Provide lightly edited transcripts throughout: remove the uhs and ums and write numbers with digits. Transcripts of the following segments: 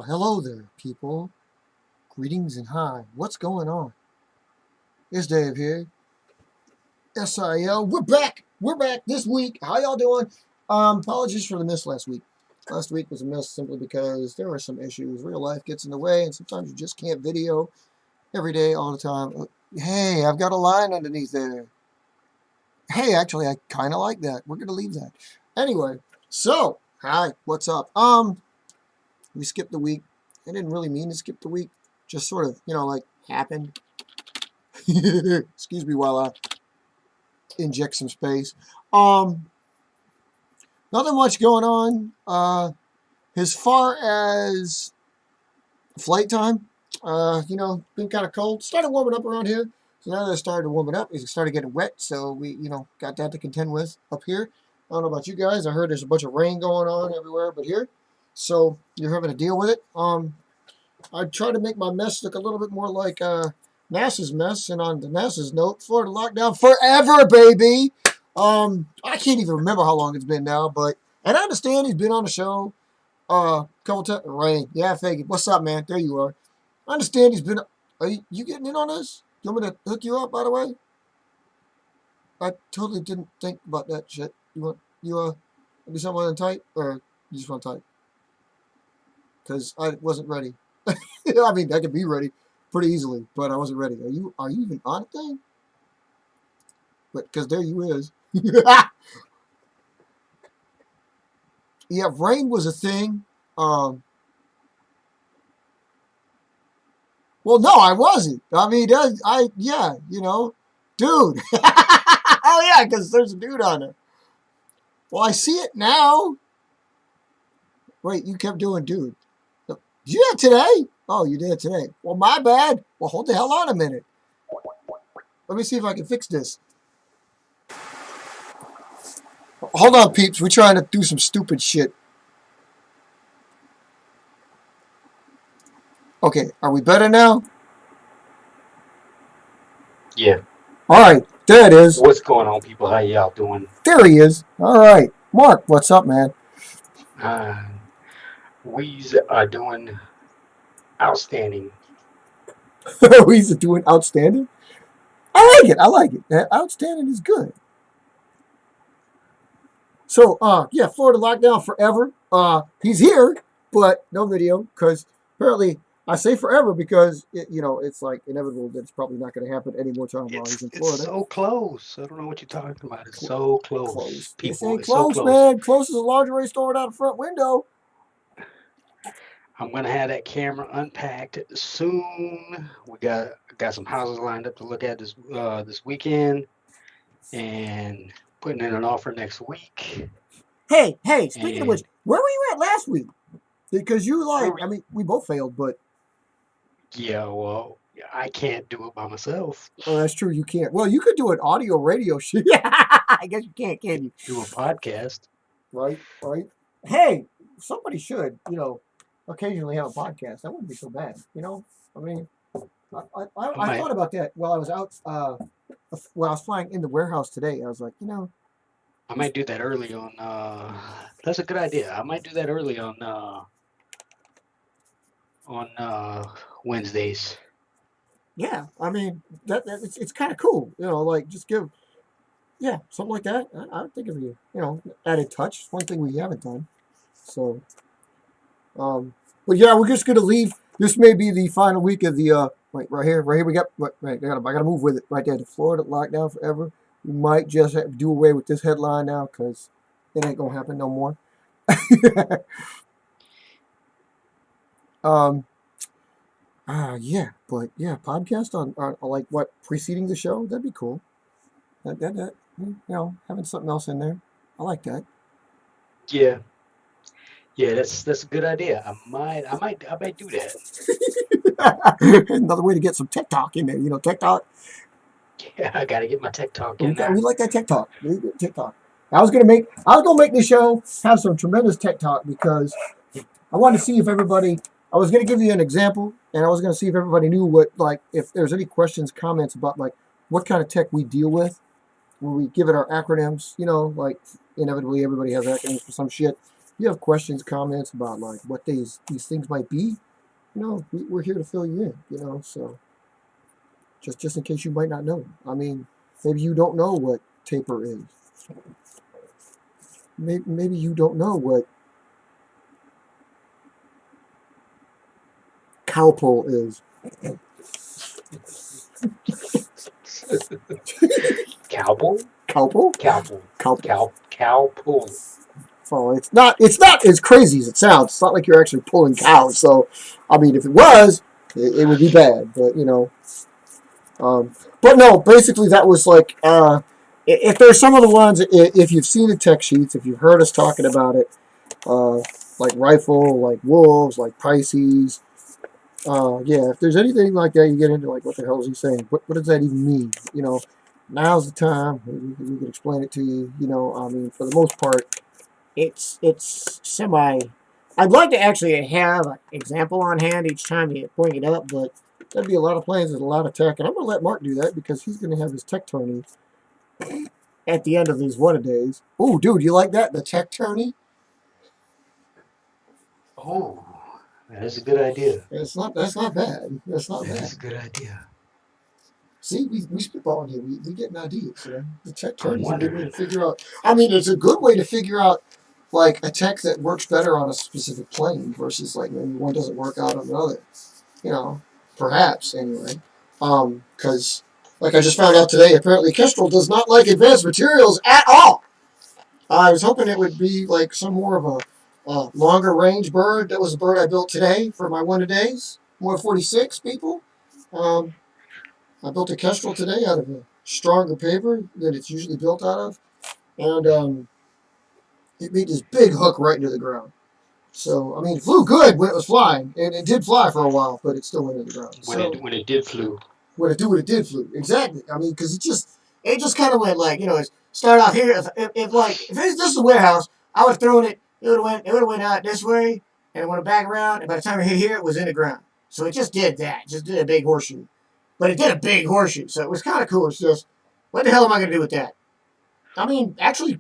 Hello there, people. Greetings and hi. What's going on? It's Dave here. SIL. We're back. We're back this week. How y'all doing? Apologies for the miss last week. Last week was a miss simply because there were some issues. Real life gets in the way, and sometimes you just can't video every day, all the time. Hey, I've got a line underneath there. Hey, actually, I kind of like that. We're going to leave that. Anyway, so, hi, what's up? We skipped the week. I didn't really mean to skip the week. Just sort of, like, happened. Excuse me while I inject some space. Nothing much going on. As far as flight time, been kind of cold. Started warming up around here. So now that it started warming up, it started getting wet. So we, got that to contend with up here. I don't know about you guys. I heard there's a bunch of rain going on everywhere but here. So you're having to deal with it. I try to make my mess look a little bit more like NASA's mess. And on the NASA's note, Florida lockdown forever, baby. I can't even remember how long it's been now, and I understand he's been on the show a couple times. Rain, yeah, fake it. What's up, man? There you are. I understand he's been. Are you getting in on this? You want me to hook you up, by the way? I totally didn't think about that shit. You do something tight, or you just want tight? Because I wasn't ready. I mean, I could be ready pretty easily, but I wasn't ready. Are you even on a thing? But because there you is. Yeah, rain was a thing. Well, no, I wasn't. I mean, dude. Oh yeah, because there's a dude on there. Well, I see it now. Wait, you kept doing dude. Did you do it today? Oh, you did it today. Well, my bad. Well, hold the hell on a minute. Let me see if I can fix this. Hold on, peeps. We're trying to do some stupid shit. Okay, are we better now? Yeah. All right, there it is. What's going on, people? How y'all doing? There he is. All right. Mark, what's up, man? We are doing outstanding. We's doing outstanding? I like it. Outstanding is good. So, yeah, Florida lockdown forever. He's here, but no video, because apparently I say forever because, it's like inevitable that it's probably not going to happen any more time while he's in It's Florida. so close. I don't know what you're talking about. It's so close. Close. This People, ain't it's so close, close. man. Close as a lingerie store without a front window. I'm gonna have that camera unpacked soon. We got some houses lined up to look at this weekend, and putting in an offer next week. Hey, speaking of which, And where were you at last week? Because where we both failed, but. yeah, well, I can't do it by myself. Oh, that's true. You can't. Well, you could do an audio radio shit. I guess you can't, can you? Do a podcast. Right. Hey, somebody should, occasionally have a podcast. That wouldn't be so bad, I mean, I thought about that while I was out, while I was flying in the warehouse today. I was like, I might do that early on. That's a good idea. I might do that early on Wednesdays. yeah, I mean, it's kind of cool, like just give, yeah, something like that. I would think of you, added touch. It's one thing we haven't done. So, but yeah, we're just gonna leave. This may be the final week of the right here. We got right. I gotta move with it right there. The Florida lockdown forever. We might just have to do away with this headline now because it ain't gonna happen no more. Yeah, but yeah, podcast on like what preceding the show. That'd be cool. That having something else in there. I like that. Yeah, yeah, that's a good idea. I might do that. Another way to get some tech talk in there. Tech talk. Yeah, I gotta get my tech talk in there. We like that tech talk. TikTok. I was gonna make the show have some tremendous tech talk because I wanted to see if everybody. I was gonna give you an example, and I was gonna see if everybody knew if there's any questions, comments about what kind of tech we deal with when we give it our acronyms. Like inevitably everybody has acronyms for some shit. you have questions, comments about like what these things might be, we're here to fill you in. So just in case you might not know. I mean, maybe you don't know what taper is. Maybe you don't know what cowpole is. Cowboy? Cowpole? Cowpool. Cowpole. Cowpool. So it's not as crazy as it sounds. It's not like you're actually pulling cows. So, I mean, if it was, it would be bad. But no, basically that was like, if there's some of the ones, if you've seen the tech sheets, if you've heard us talking about it, uh, like rifle, like wolves, like Pisces, yeah, if there's anything like that, you get into like, what the hell is he saying? What does that even mean? Now's the time. We can explain it to you. I mean, for the most part, it's semi. I'd like to actually have an example on hand each time you bring it up, but that'd be a lot of planes and a lot of tech, and I'm gonna let Mark do that because he's gonna have his tech tourney at the end of these one a days. Oh, dude, you like that? The tech tourney? Oh, that is a good idea. It's not. That's not bad. That's not That bad. is a good idea. See, we spitballing here. We getting ideas. The tech I'm tourney is a good way to wondering. figure out. I mean, it's a good way to figure out like a tech that works better on a specific plane versus like maybe one doesn't work out on another. You know, perhaps anyway. Because like I just found out today, apparently Kestrel does not like advanced materials at all. I was hoping it would be like some more of a longer range bird. That was the bird I built today for my one a days. 146 people. Um, I built a Kestrel today out of a stronger paper than it's usually built out of, and it made this big hook right into the ground. So I mean, it flew good when it was flying, and it did fly for a while, but it still went into the ground. When So it did flew. what it did flew exactly. I mean, because it just kind of went like it's start off here. If this is a warehouse, I would have thrown it. It would have went out this way, and it went back around. And by the time it hit here, it was in the ground. So it just did that. Just did a big horseshoe. But it did a big horseshoe, so it was kind of cool. It's just, what the hell am I going to do with that? I mean, actually,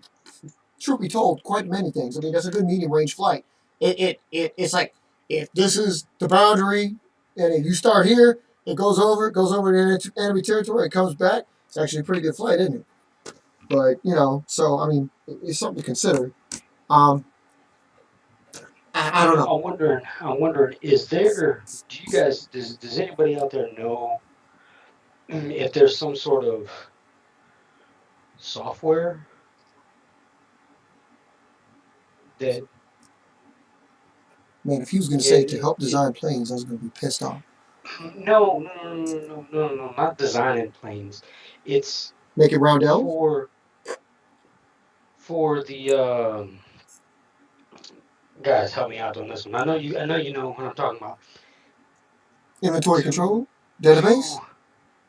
truth be told, quite many things. I mean, that's a good medium range flight. It's like, if this is the boundary, and if you start here, it goes over to enemy territory, it comes back. It's actually a pretty good flight, isn't it? But so I mean, it's something to consider. Um, I don't know. I'm wondering, do you guys, does anybody out there know if there's some sort of software that Man, if he was going to say to it, help it design planes, I was going to be pissed off. no, not designing planes. It's Make it roundels, for the guys, help me out on this one. I know you know what I'm talking about. inventory To control, database.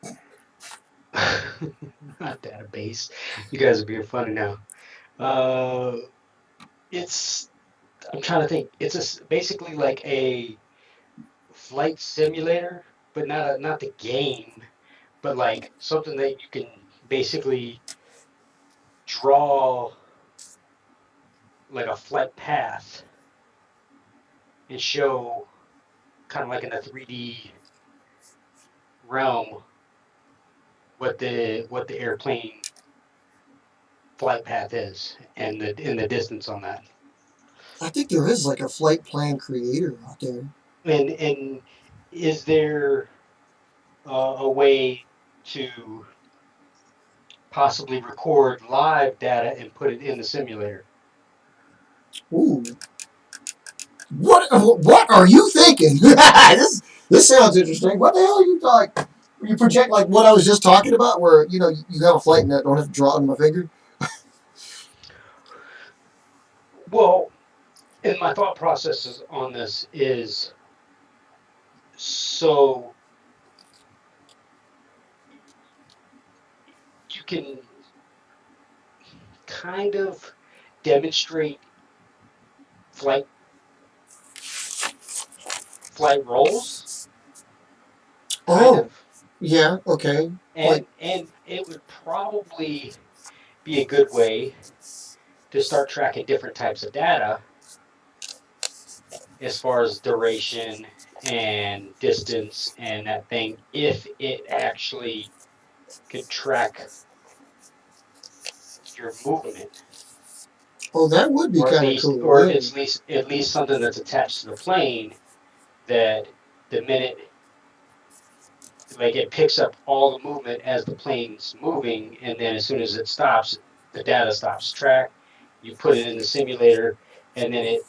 to not database. You guys are being funny now. Uh, it's I'm trying to think. Basically like a flight simulator, but not the game, but like something that you can basically draw like a flight path and show kind of like in a 3D realm what the airplane flight path is and the distance on that. I think there is like a flight plan creator out there. And is there a way to possibly record live data and put it in the simulator? Ooh, what are you thinking? This sounds interesting. What the hell are you like? You project like what I was just talking about, where you have a flight and I don't have to draw it on my finger. Well, and my thought process on this is so you can kind of demonstrate flight flight roles, kind Oh, of, yeah, okay. Like, and it would probably be a good way to start tracking different types of data as far as duration and distance and that thing, if it actually could track your movement, Oh, that would be kind of cool. or Yeah. at least something that's attached to the plane that the minute like it picks up all the movement as the plane's moving, and then as soon as it stops, the data stops track. You put it in the simulator, and then it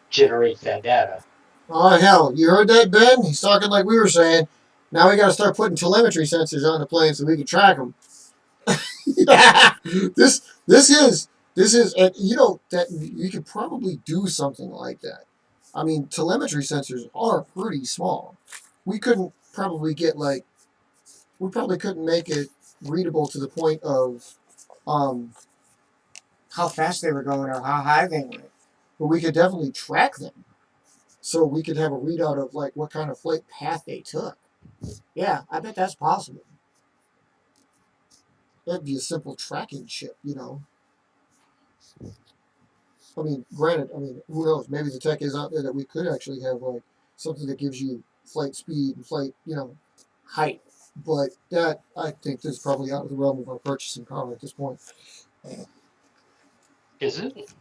generates that data. Oh hell, you heard that, Ben? He's talking like we were saying. Now we got to start putting telemetry sensors on the plane so we can track them. This is, and you know that we could probably do something like that. I mean, telemetry sensors are pretty small. We couldn't probably get like we probably couldn't make it readable to the point of um, how fast they were going or how high they went, but we could definitely track them. So we could have a readout of like what kind of flight path they took. Yeah, I bet that's possible. That'd be a simple tracking chip, you know. I mean, granted, I mean, who knows? Maybe the tech is out there that we could actually have like something that gives you flight speed and flight, you know, height. But that I think is probably out of the realm of our purchasing power at this point. Is it?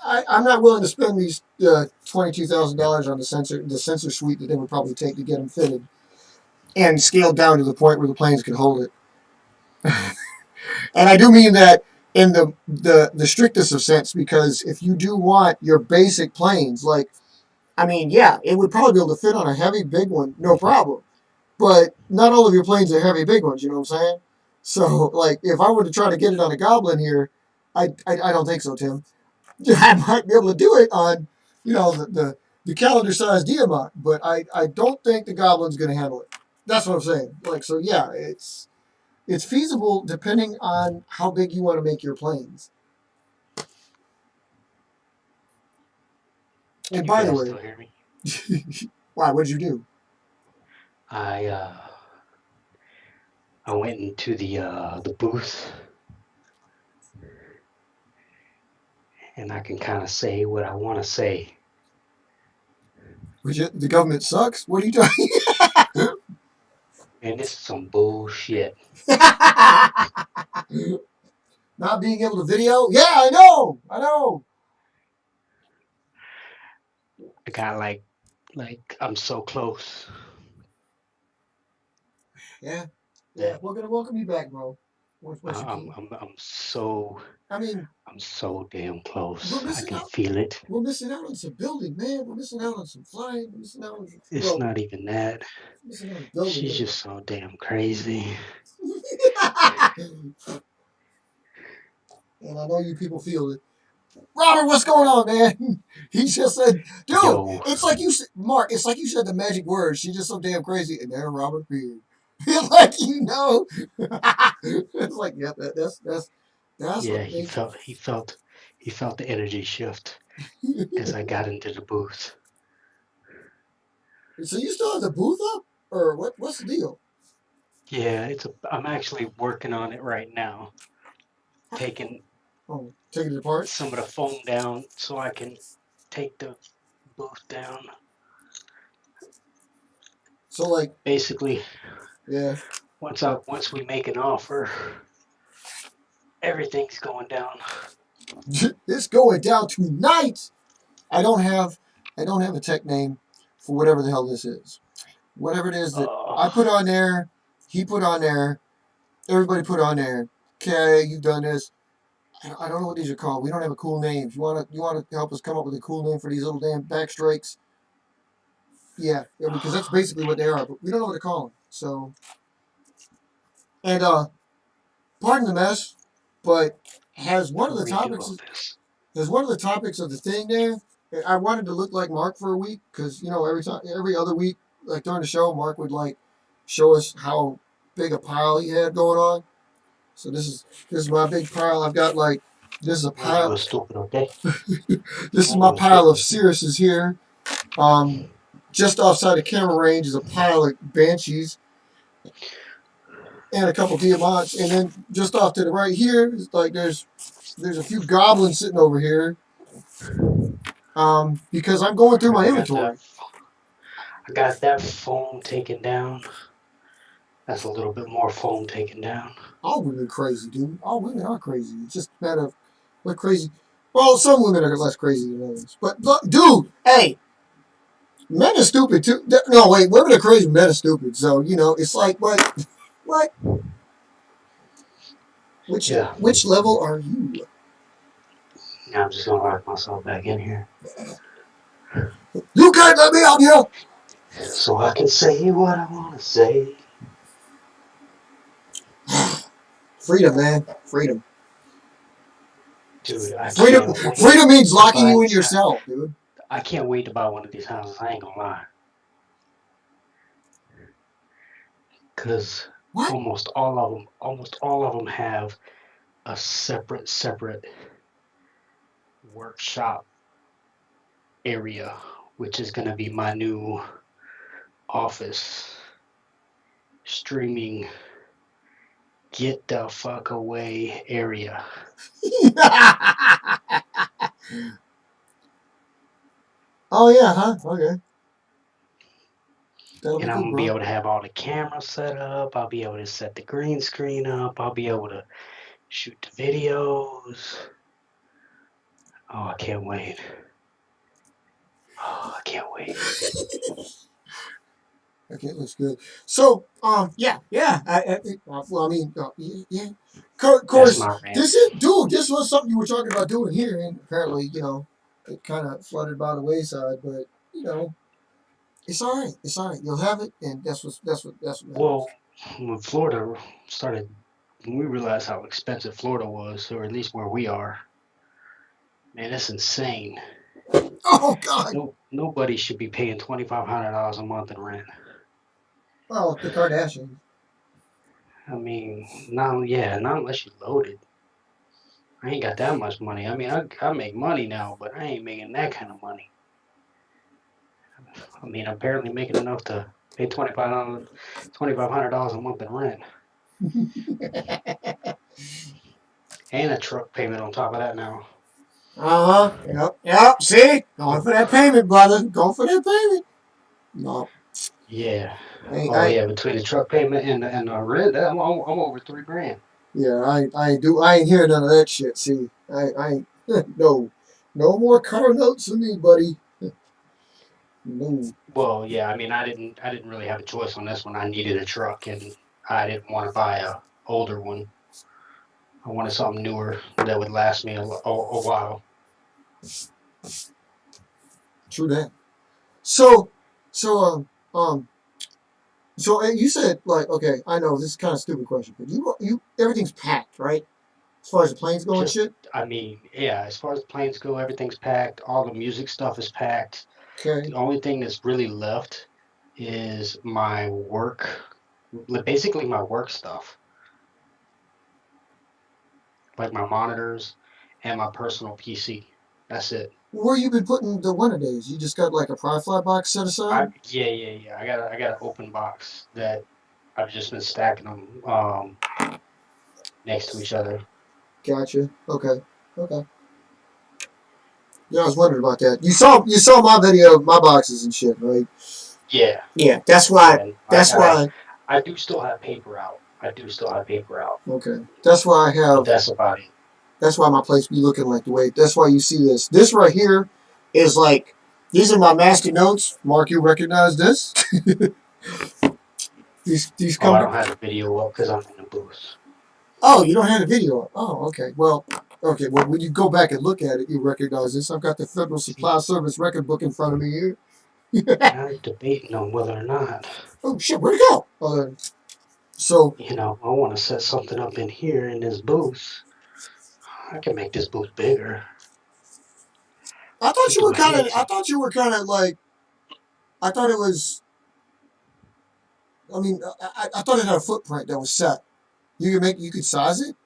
I'm not willing to spend these $22,000 on the sensor suite that they would probably take to get them fitted and scaled down to the point where the planes could hold it. And I do mean that in the strictest of sense, because if you do want your basic planes, like, I mean, yeah, it would probably be able to fit on a heavy big one, no problem. But not all of your planes are heavy big ones, you know what I'm saying? So, like, if I were to try to get it on a Goblin here, I don't think so, Tim. I might be able to do it on, you know, the calendar size Diamant, but I don't think the Goblin's going to handle it. That's what I'm saying. Like, so yeah, it's feasible depending on how big you want to make your planes. Can And you by the guys way, still hear me? why? What'd you do? I uh, I went into the booth, and I can kind of say what I want to say. The government sucks. What are you talking? And this is some bullshit. Not being able to video? Yeah, I know. I know. I got like I'm so close Yeah, yeah. that We're gonna welcome you back, bro. Once you I'm can. I'm I'm so I mean, I'm so damn we're close. I missing can out. feel it. We're missing out on some building, man. We're missing out on some flying. We're missing out on some. It's Well, not even that. we're missing out on building She's anyway. just so damn crazy. And I know you people feel it. Robert, what's going on, man? He just said, dude, Yo, it's like you said, Mark, it's like you said the magic words. She's just so damn crazy. And there Robert appeared. Like, you know. It's like, yeah, that's yeah, what makes he felt the energy shift as I got into the booth. So you still have the booth up? Or what's the deal? Yeah, I'm actually working on it right now, taking Oh, taking it apart? some of the foam down so I can take the booth down. So like, Basically, yeah. once we make an offer, everything's going down. It's going down tonight. I don't have a tech name for whatever the hell this is. Whatever it is that I put Oh, on there, he put on there, everybody put on there. Okay, you've done this. I don't know what these are called. We don't have a cool name. You want to help us come up with a cool name for these little damn backstrakes? Yeah, because that's basically what they are. But we don't know what to call them. So, and pardon the mess, but has one of the read topics about this. there's one of the topics of the thing there. I wanted to look like Mark for a week because you know every other week, like during the show, Mark would like show us how big a pile he had going on. So this is my big pile. I've got like this is a Well, you pile. were stupid, okay? This is You my were pile of stupid. Cirruses here. Just outside the camera range is a pile of Banshees and a couple Diamants, and then just off to the right here is like there's a few Goblins sitting over here. Because I'm going through my I got inventory. that phone taken down. That's a little bit more phone taken down. All women crazy, dude. All women are crazy. It's just a matter of what crazy. Well, some women are less crazy than others. But look, dude, hey, men are stupid too. No, wait, women are crazy, men are stupid. So it's like, what? Yeah. Which level are you? Now I'm just gonna lock myself back in here. You can't let me out here. So I can say what I wanna say. Freedom, man, freedom. Dude, I Freedom, can't wait freedom means to locking buy you in these. yourself, dude. I can't wait to buy one of these houses. I ain't gonna lie, because What? almost all of them have a separate workshop area, which is gonna be my new office streaming. Get the fuck away area. Oh yeah, huh? Okay, that'll be And I'm cool, gonna be bro. able to have all the cameras set up. I'll be able to set the green screen up. I'll be able to shoot the videos. Oh, I can't wait. Oh, I can't wait. Okay, looks good. So, yeah. Well, I mean, yeah. Of That's course, my rant. This was something you were talking about doing here, and apparently, it kind of flooded by the wayside. But it's all right. It's all right. You'll have it, and that's what Well, matters. when Florida started, when we realized how expensive Florida was, or at least where we are, man, it's insane. Oh God. Nobody should be paying $2,500 a month in rent. Well, the Kardashians. I mean, not unless you loaded. I ain't got that much money. I mean, I make money now, but I ain't making that kind of money. I mean, I'm barely making enough to pay $2,500 a month in rent, and a truck payment on top of that now. Yep. Yep. See, going for that payment, brother. Going for that payment. No, Yeah. Oh I yeah, between the truck payment and the rent, I'm over 3 grand. Yeah, I ain't hearing none of that shit. See, I ain't, no, no more car notes for me, buddy. No. Well, yeah, I mean, I didn't really have a choice on this one. I needed a truck, and I didn't want to buy a older one. I wanted something newer that would last me a while. True that. So, so, so you said like, okay, I know this is kind of a stupid question, but you everything's packed, right? As far as the planes go and Just, shit. I mean, yeah, as far as the planes go, everything's packed. All the music stuff is packed. Okay. The only thing that's really left is my work, basically my work stuff, like my monitors and my personal PC. That's it. Where you been putting the winter days? You just got like a pry fly box set aside? Yeah. I got an open box that I've just been stacking them next to each other. Gotcha. Okay. Okay. Yeah, I was wondering about that. You saw my video of my boxes and shit, right? Yeah, Yeah, that's why. yeah. And That's why. I do still have paper out. I do still have paper out, Okay, that's why I but have. that's about it. That's why my place be looking like the way. That's why you see this. This right here is like. These are my master notes. Mark, you recognize this? These Oh, I come. don't have the video up because I'm in the booth. Oh, you don't have the video up. Oh, okay. Well, okay. Well, when you go back and look at it, you recognize this. I've got the Federal See, Supply Service record book in front of me here. I'm debating on whether or not, Oh shit, where'd it go? So I want to set something up in here in this booth. I can make this booth bigger. I I thought could you do were a kind of. head I tip. thought you were kind of like. I thought it was. I mean, I thought it had a footprint that was set. You could size it.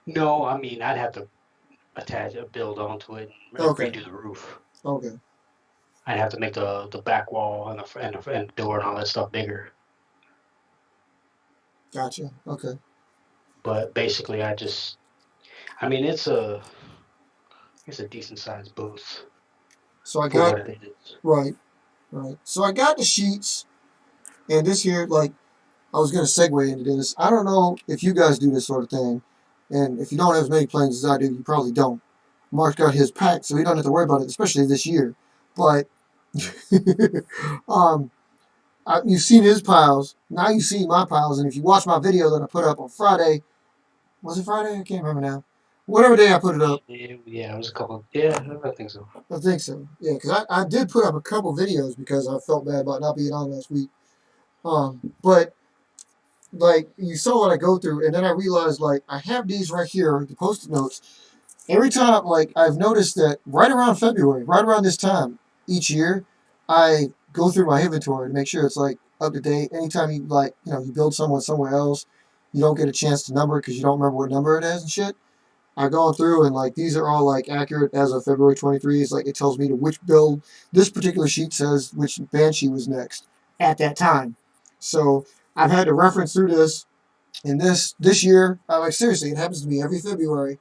No, I mean, I'd have to attach a build onto it and Okay. redo the roof. Okay. I'd have to make the back wall and the door and all that stuff bigger. Gotcha. Okay. But basically, I mean, it's a decent sized booth. So I for got what it is. right, right. So I got the sheets, and this here, like I was gonna segue into this. I don't know if you guys do this sort of thing, and if you don't have as many planes as I do, you probably don't. Mark's got his packed, so he don't have to worry about it, especially this year. But um, you've seen his piles. Now you've seen my piles, and if you watch my video that I put up on Friday, was it Friday? I can't remember now. Whatever day I put it up, Yeah, it was a couple. Yeah, I think so. I think so. Yeah, because I did put up a couple videos because I felt bad about not being on last week. But like you saw what I go through, and then I realized like I have these right here, the post-it notes. Every time, like I've noticed that right around February, right around this time each year, I go through my inventory to make sure it's like up to date. Anytime you like, you build someone somewhere else, you don't get a chance to number it because you don't remember what number it is and shit. I go through and like these are all like accurate as of February 23. It's like it tells me to which build. This particular sheet says which Banshee was next at that time. So I've had to reference through this. And this year, like seriously, it happens to me every February.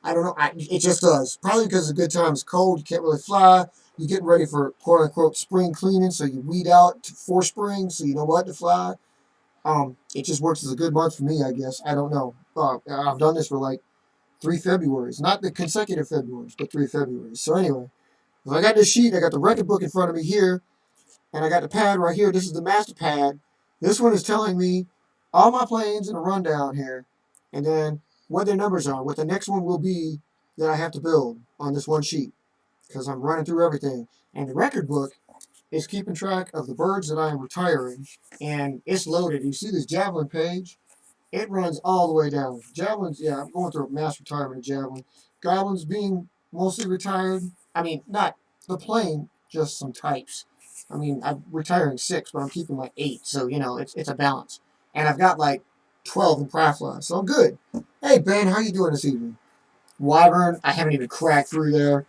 I don't know. It just does. Probably because the good time is cold. You can't really fly. You're getting ready for quote unquote spring cleaning, so you weed out for spring, so you know what to fly. It just works as a good month for me, I guess. I don't know. I've done this for like 3 Februarys, not the consecutive Februarys, but 3 Februarys. So anyway, I got this sheet. I got the record book in front of me here, and I got the pad right here. This is the master pad. This one is telling me all my planes in a rundown here, and then what their numbers are, what the next one will be that I have to build on this one sheet, because I'm running through everything. And the record book is keeping track of the birds that I am retiring, and it's loaded. You see this Javelin page? It runs all the way down. Javelins, yeah, I'm going through a mass retirement of Javelin. Goblins being mostly retired. I mean, not the plane, just some types. I mean, I'm retiring 6, but I'm keeping like 8, so it's a balance. And I've got like 12 in Prafla, so I'm good. Hey Ben, how you doing this evening? Wyvern, I haven't even cracked through there.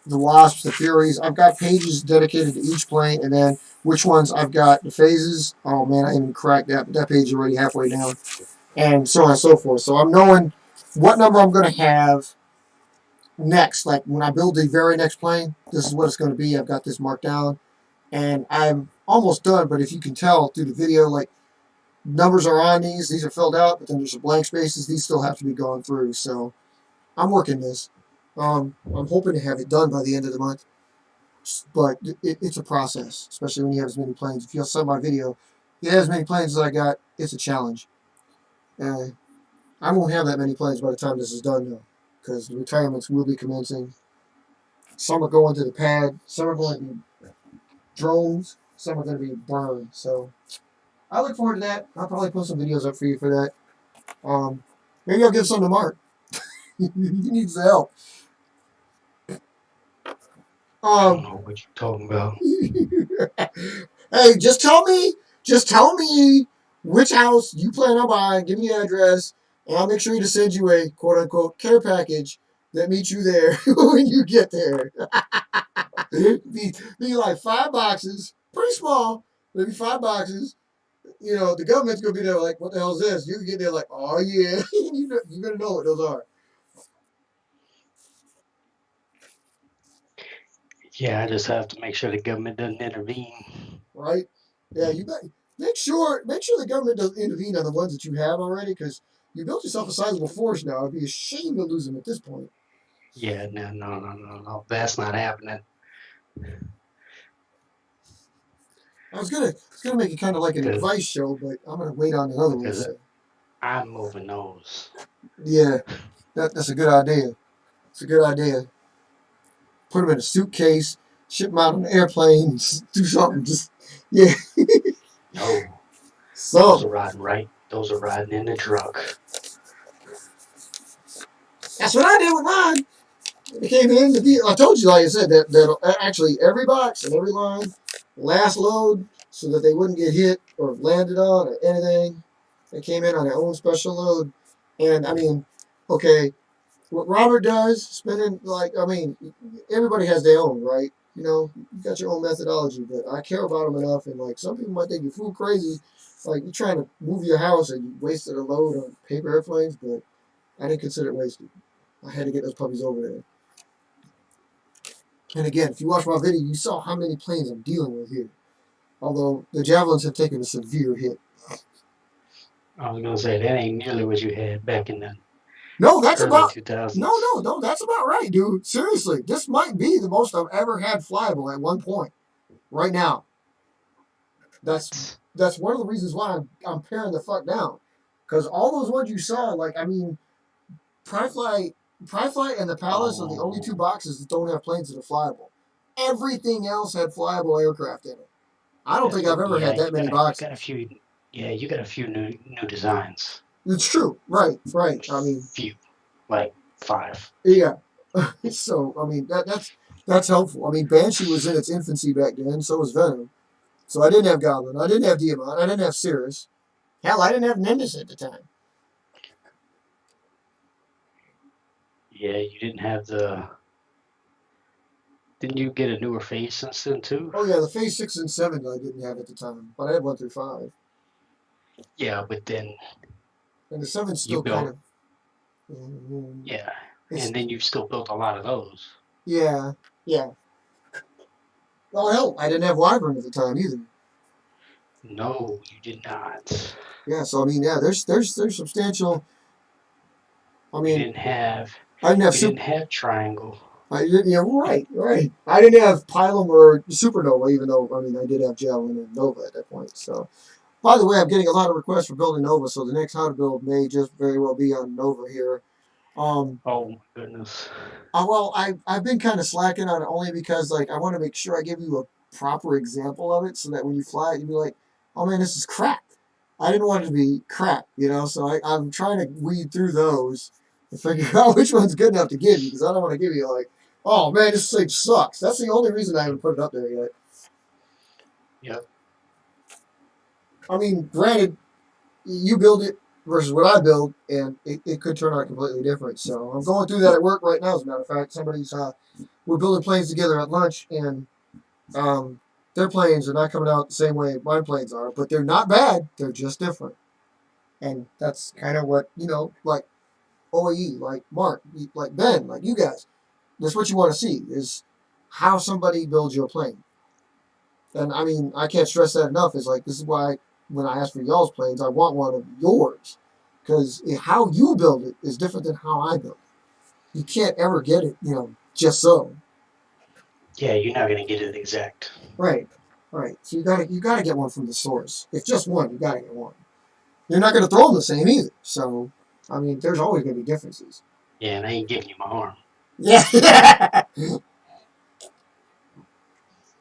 The Wasps, the Furies. I've got pages dedicated to each plane, and then which ones I've got the phases. Oh man, I haven't cracked that, but that page is already halfway down, and so on and so forth. So I'm knowing what number I'm going to have next. Like when I build the very next plane, this is what it's going to be. I've got this marked down, and I'm almost done. But if you can tell through the video, like numbers are on these. These are filled out, but then there's some blank spaces. These still have to be gone through. So I'm working this. I'm hoping to have it done by the end of the month. But it's a process, especially when you have as many planes. If you saw my video, you have as many planes as I got, it's a challenge. Uh, I won't have that many planes by the time this is done, though, because the retirements will be commencing. Some are going to the pad, some are going to be drones, some are going to be burned. So I look forward to that. I'll probably put some videos up for you for that. Maybe I'll give some to Mark. He needs the help. I don't Um, know what you're talking about. hey, just tell me which house you plan on buying. Give me the address, and I'll make sure to send you a quote unquote care package that meets you there when you get there. be like 5 boxes, pretty small, maybe 5 boxes. The government's gonna be there like, what the hell is this? You can get there like, oh yeah, you better know what those are, Yeah, I just have to make sure the government doesn't intervene. right? Yeah, you bet. Make sure the government doesn't intervene on the ones that you have already, because you built yourself a sizable force now. It'd be a shame to lose them at this point. Yeah, no, no, no, no, no. That's not happening. I was gonna make it kind of like an Because advice show, but I'm gonna wait on another one. because So I'm moving those. yeah, that's a good idea. It's a good idea. Put them in a suitcase, ship them out on an airplane, do something. Just yeah, No, those are something. riding right. Those are riding in the truck. That's what I did with mine. It came in. I told you, like I said, that actually every box and every line, last load, so that they wouldn't get hit or landed on or anything. They came in on their own special load, and I mean, okay, what Robert does, spending like I mean, everybody has their own, right? You got your own methodology, but I care about them enough, and like some people might think you're fool crazy, like you're trying to move your house and you wasted a load on paper airplanes, but I didn't consider it wasted. I had to get those puppies over there. And again, if you watch my video, you saw how many planes I'm dealing with here. Although the javelins have taken a severe hit. I was gonna say that ain't nearly what you had back in the No, that's early about. two No, thousands. no, no, that's about right, dude. Seriously, this might be the most I've ever had flyable at one point. Right now, that's What? that's one of the reasons why I'm paring the fuck down, because all those ones you saw, like I mean, Prime Flight, Prime Flight, and the Palace are the only two Oh, boxes that don't have planes that are flyable. Everything else had flyable aircraft in it. I don't think I've ever yeah, had that many boxes. you got a few new designs. It's true, right, right. I mean, Few, like five. yeah. So I mean that's helpful. I mean, Banshee was in its infancy back then, so was Venom. So I didn't have Goblin, I didn't have Diamond, I didn't have Cirrus. Hell, I didn't have Nimbus at the time. Yeah, you didn't have the. Didn't you get a newer face since then too? Oh yeah, the Phase 6 and 7 I didn't have at the time, but I had 1 through 5. Yeah, but then And the 7's you still kind built. of. mm, Yeah, It's and then you still built a lot of those. yeah, yeah. Oh hell, I didn't have Wyvern at the time either. No, you did not. Yeah, so I mean, yeah, there's substantial. I You mean, didn't have. I didn't have You super. didn't have triangle. I didn't. Yeah, right, right. I didn't have Pylum or Supernova, even though I mean I did have Javelin and Nova at that point. So, by the way, I'm getting a lot of requests for building Nova, so the next how to build may just very well be on Nova here. Um, Oh my goodness. well, I've been kind of slacking on it only because like I want to make sure I give you a proper example of it, so that when you fly it, you'd be like, oh man, this is crap. I didn't want it to be crap, you know. So I'm trying to weed through those and figure out which one's good enough to give you because I don't want to give you like, oh man, this thing sucks. That's the only reason I haven't put it up there yet. Yep. I mean, granted, you build it versus what I build, and it could turn out completely different. So I'm going through that at work right now. As a matter of fact, we're building planes together at lunch, and um, their planes are not coming out the same way my planes are, but they're not bad. They're just different, and that's kind of what like OAE, like Mark, like Ben, like you guys. That's what you want to see is how somebody builds your plane. And I mean, I can't stress that enough. Is like this is why when I ask for y'all's planes, I want one of yours because how you build it is different than how I build it. You can't ever get it, just so. Yeah, you're not gonna get it exact. Right, right. So you gotta get one from the source. If just one, you gotta get one. You're not gonna throw them the same either. So, I mean, there's always gonna be differences. Yeah, and I ain't giving you my arm. Yeah.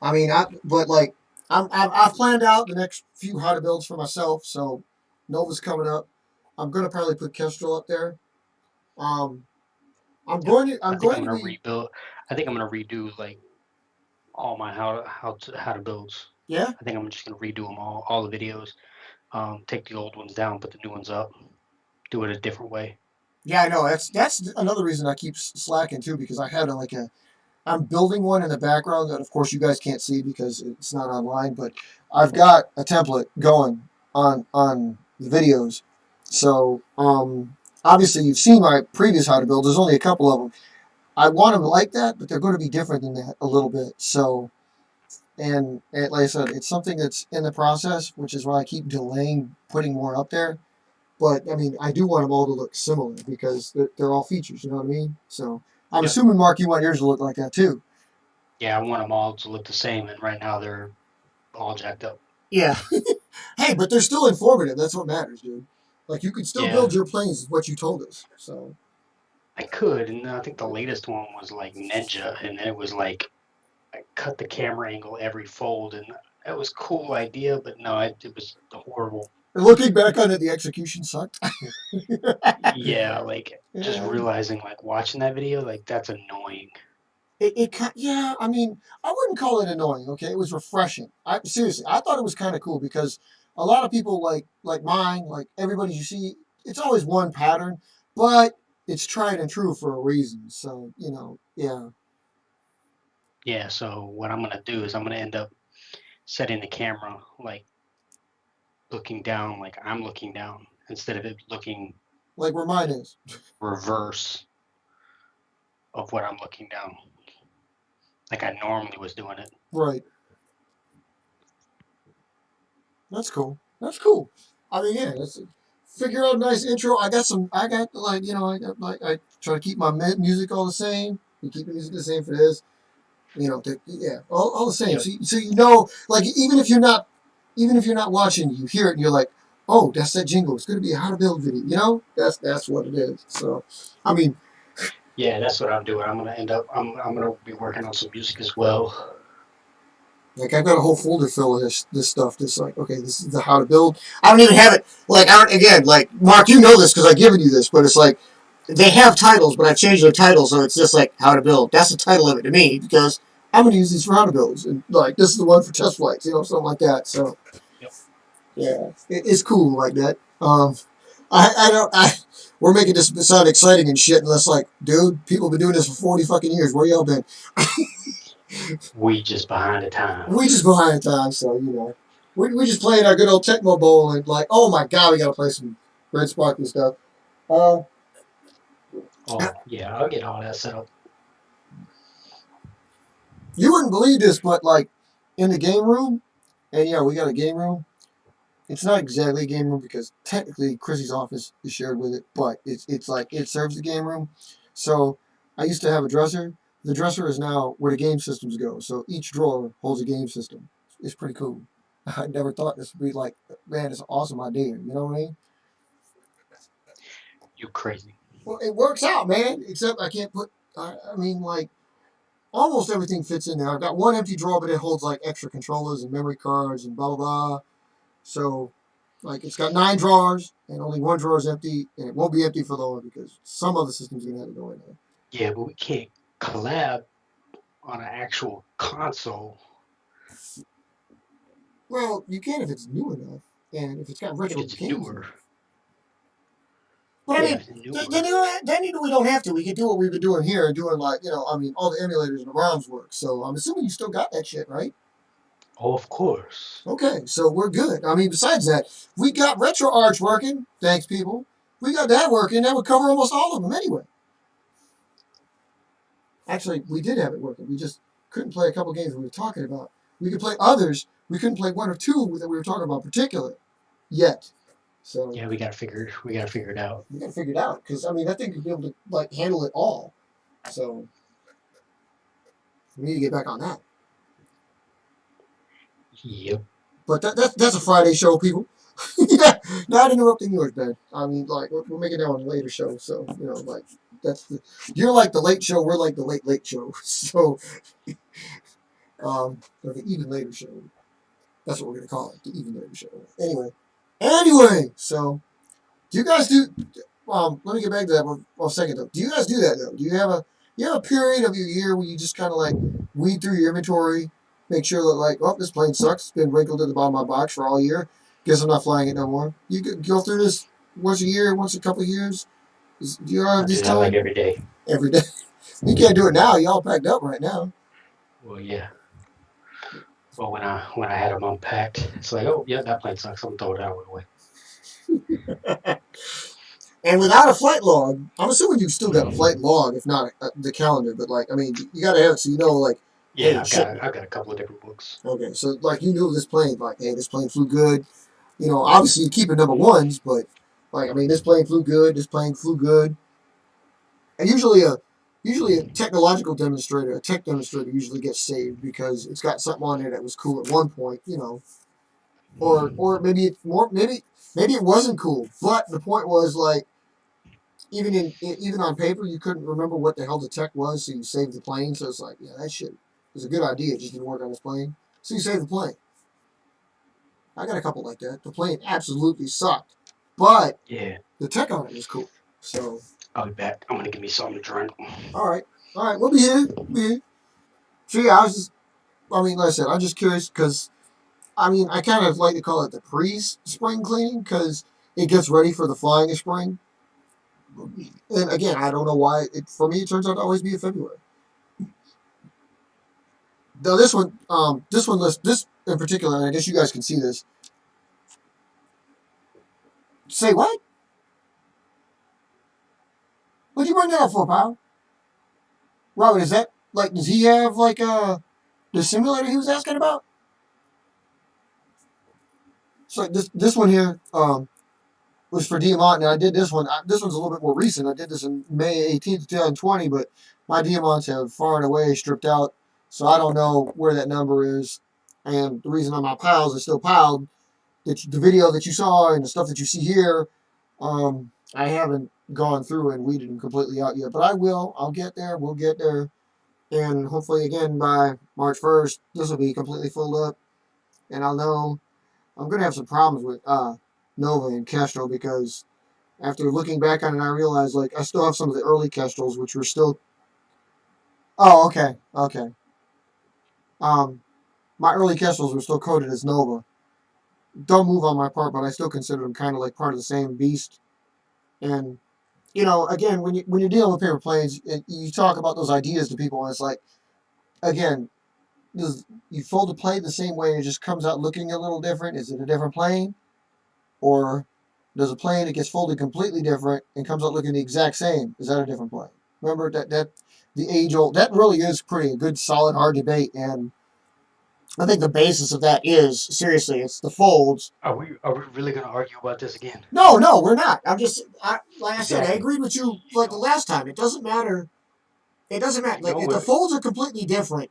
I mean, but like I've planned out the next few how to builds for myself. So Nova's coming up. I'm gonna probably put Kestrel up there. Um, Yep. I'm I think going I'm to gonna be. rebuild. I think I'm gonna redo like all my how to builds. Yeah, I think I'm just gonna redo them all the videos. Take the old ones down, put the new ones up. Do it a different way. yeah, I know. That's another reason I keep slacking too because I had like a. I'm building one in the background that of course you guys can't see because it's not online, but I've got a template going on the videos. So obviously you've seen my previous how to build. There's only a couple of them. I want them like that, but they're going to be different than that a little bit. So, and like I said, it's something that's in the process, which is why I keep delaying putting more up there. But I mean, I do want them all to look similar because they're all features. You know what I mean? So I'm Yep. assuming Mark, you want yours to look like that too. Yeah, I want them all to look the same, and right now they're all jacked up. Yeah. Hey, but they're still informative. That's what matters, dude. Like you can still Yeah, build your planes, what you told us. So I could, and I think the latest one was like Ninja, and it was like I cut the camera angle every fold, and it was a cool idea, but no, it was horrible. looking back on it, the execution sucked. Yeah, like just Yeah. realizing, like watching that video, like that's annoying. Yeah, I mean, I wouldn't call it annoying. Okay, it was refreshing. I seriously, I thought it was kind of cool because a lot of people like mine, like everybody you see, it's always one pattern, but it's tried and true for a reason. So yeah, Yeah, so what I'm gonna do is I'm gonna end up setting the camera like looking down, like I'm looking down, instead of it looking like where mine is. reverse of what I'm looking down. like I normally was doing it. Right. That's cool. That's cool. I mean, yeah, let's figure out a nice intro. I got like, I got like, I try to keep my music all the same. We keep the music the same for this. Yeah, all the same. Yep. So like even if you're not watching, you hear it and you're like, oh, that's that jingle. It's going to be a how to build video. That's what it is. So, I mean, Yeah, that's what I'm doing. I'm gonna be working on some music as well. like I've got a whole folder full of this stuff. This like, okay, this is the how to build. I don't even have it. Like, I don't again, like Mark, you know this because I've given you this, but it's like they have titles, but I've changed their titles, so it's just like how to build. That's the title of it to me because I'm going to use these for how to builds, and like this is the one for test flights, something like that. So Yep. yeah, it's cool like that. I don't I. We're making this sound exciting and shit, and it's like, dude, people have been doing this for 40 fucking years. Where y'all been? We just behind the We times. just behind the time, so we just playing our good old Tecmo Bowl and like, oh my god, we gotta play some Red Sparkly stuff. Uh, Oh yeah, I'll get all that set up. you wouldn't believe this, but like in the game room, and yeah, we got a game room. It's not exactly a game room because technically Chrissy's office is shared with it, but it's like it serves the game room. So I used to have a dresser. The dresser is now where the game systems go. So each drawer holds a game system. It's pretty cool. I never thought this would be like, man, it's an awesome idea. You know what I mean? You crazy. Well, it works out, man. Except I can't put. I mean, like almost everything fits in there. I've got one empty drawer, but it holds like extra controllers and memory cards and blah blah blah. So, like, it's got 9 drawers, and only one drawer is empty, and it won't be empty for long because some other system's gonna have to go in there. Yeah, but we can't collab on an actual console. Well, you can if it's new enough, and if it's got If retro it's games in newer. it. But I Yeah, mean, if it's then, newer. then, we don't have to. We can do what we've been doing here, and doing like, I mean, all the emulators and the ROMs work. So I'm assuming you still got that shit, right? Oh, of course. Okay, so we're good. I mean, besides that, we got RetroArch working. Thanks, people. We got that working. That would cover almost all of them anyway. Actually, we did have it working. We just couldn't play a couple games we were talking about. We could play others. We couldn't play one or two that we were talking about particular yet. So Yeah, we gotta figure it out. we got to figure it out because I mean that thing could be able to like handle it all. So we need to get back on that. Yep. But that's a Friday show, people. Yeah, not interrupting yours, Ben. I mean, like we're making that one a later show, so like you're like the late show, we're like the late show. So or the even later show. That's what we're gonna call it, the even later show. Anyway, so do you guys do? Let me get back to that for a second though. Do you guys do that though? Do you have a period of your year where you just kind of like weed through your inventory, make sure that like, oh, this plane sucks. It's been wrinkled at the bottom of my box for all year. Guess I'm not flying it no more. You go through this once a year, once a couple of years. Do you I have do this that like time every day. every day? You can't do it now. Y'all packed up right now. Well, yeah. Well, when I had them unpacked, it's like, oh yeah, that plane sucks. I'm throwing that one away. And without a flight log, I'm assuming you've still got a flight log, if not the calendar. But like, I mean, you got to have it so like, Yeah, hey, shit. I've got a couple of different books. Okay, so like you knew this plane, like, hey, this plane flew good. Obviously you keep it number ones, but like, I mean, this plane flew good. This plane flew good. And usually a technological demonstrator, a tech demonstrator, usually gets saved because it's got something on there that was cool at one point, or maybe it's more maybe it wasn't cool, but the point was like even on paper, you couldn't remember what the hell the tech was, so you saved the plane. So it's like, yeah, that shit was a good idea. It just didn't work on this plane. So you saved the plane. I got a couple like that. The plane absolutely sucked, but Yeah, the tech on it was cool. So, I'll be back. I'm gonna give me something to drink. all right. All right, we'll be here. We'll be here. So, yeah, I mean, like I said, I'm just curious because, I mean, I kind of like to call it the pre-spring cleaning because it gets ready for the flying of spring. And again, I don't know why. For me, it turns out to always be in February. Now this in particular, and I guess you guys can see this. Say what? What'd you bring that up for, pal? Robert, is that like, does he have like the simulator he was asking about? So this one here was for Diamant, and I did this one. This one's a little bit more recent. I did this in May 18th, 2020, but my Diamants have far and away stripped out, so I don't know where that number is. And the reason on my piles is still piled, the video that you saw and the stuff that you see here, I haven't gone through and weeded them completely out yet, but I will. I'll get there. We'll get there. And hopefully, again, by March 1st, this will be completely filled up, and I'll know. I'm going to have some problems with Nova and Kestrel because after looking back on it, I realized like I still have some of the early Kestrels, which were still. Oh, okay, okay. Um, my early Kestrels were still coded as Nova. Don't move on my part, but I still consider them kind of like part of the same beast. And again, when you're dealing with paper planes, you talk about those ideas to people, and it's like, again, does you fold a plane the same way and it just comes out looking a little different? Is it a different plane, or does a plane that gets folded completely different and comes out looking the exact same? Is that a different plane? Remember that the age old that really is pretty a good solid hard debate, and I think the basis of that is seriously it's the folds. Are we really going to argue about this again? No, no, we're not. Like I said, I Exactly. agreed with you You like the know, last time. It doesn't matter. It doesn't matter. you Like know if the what? folds are completely different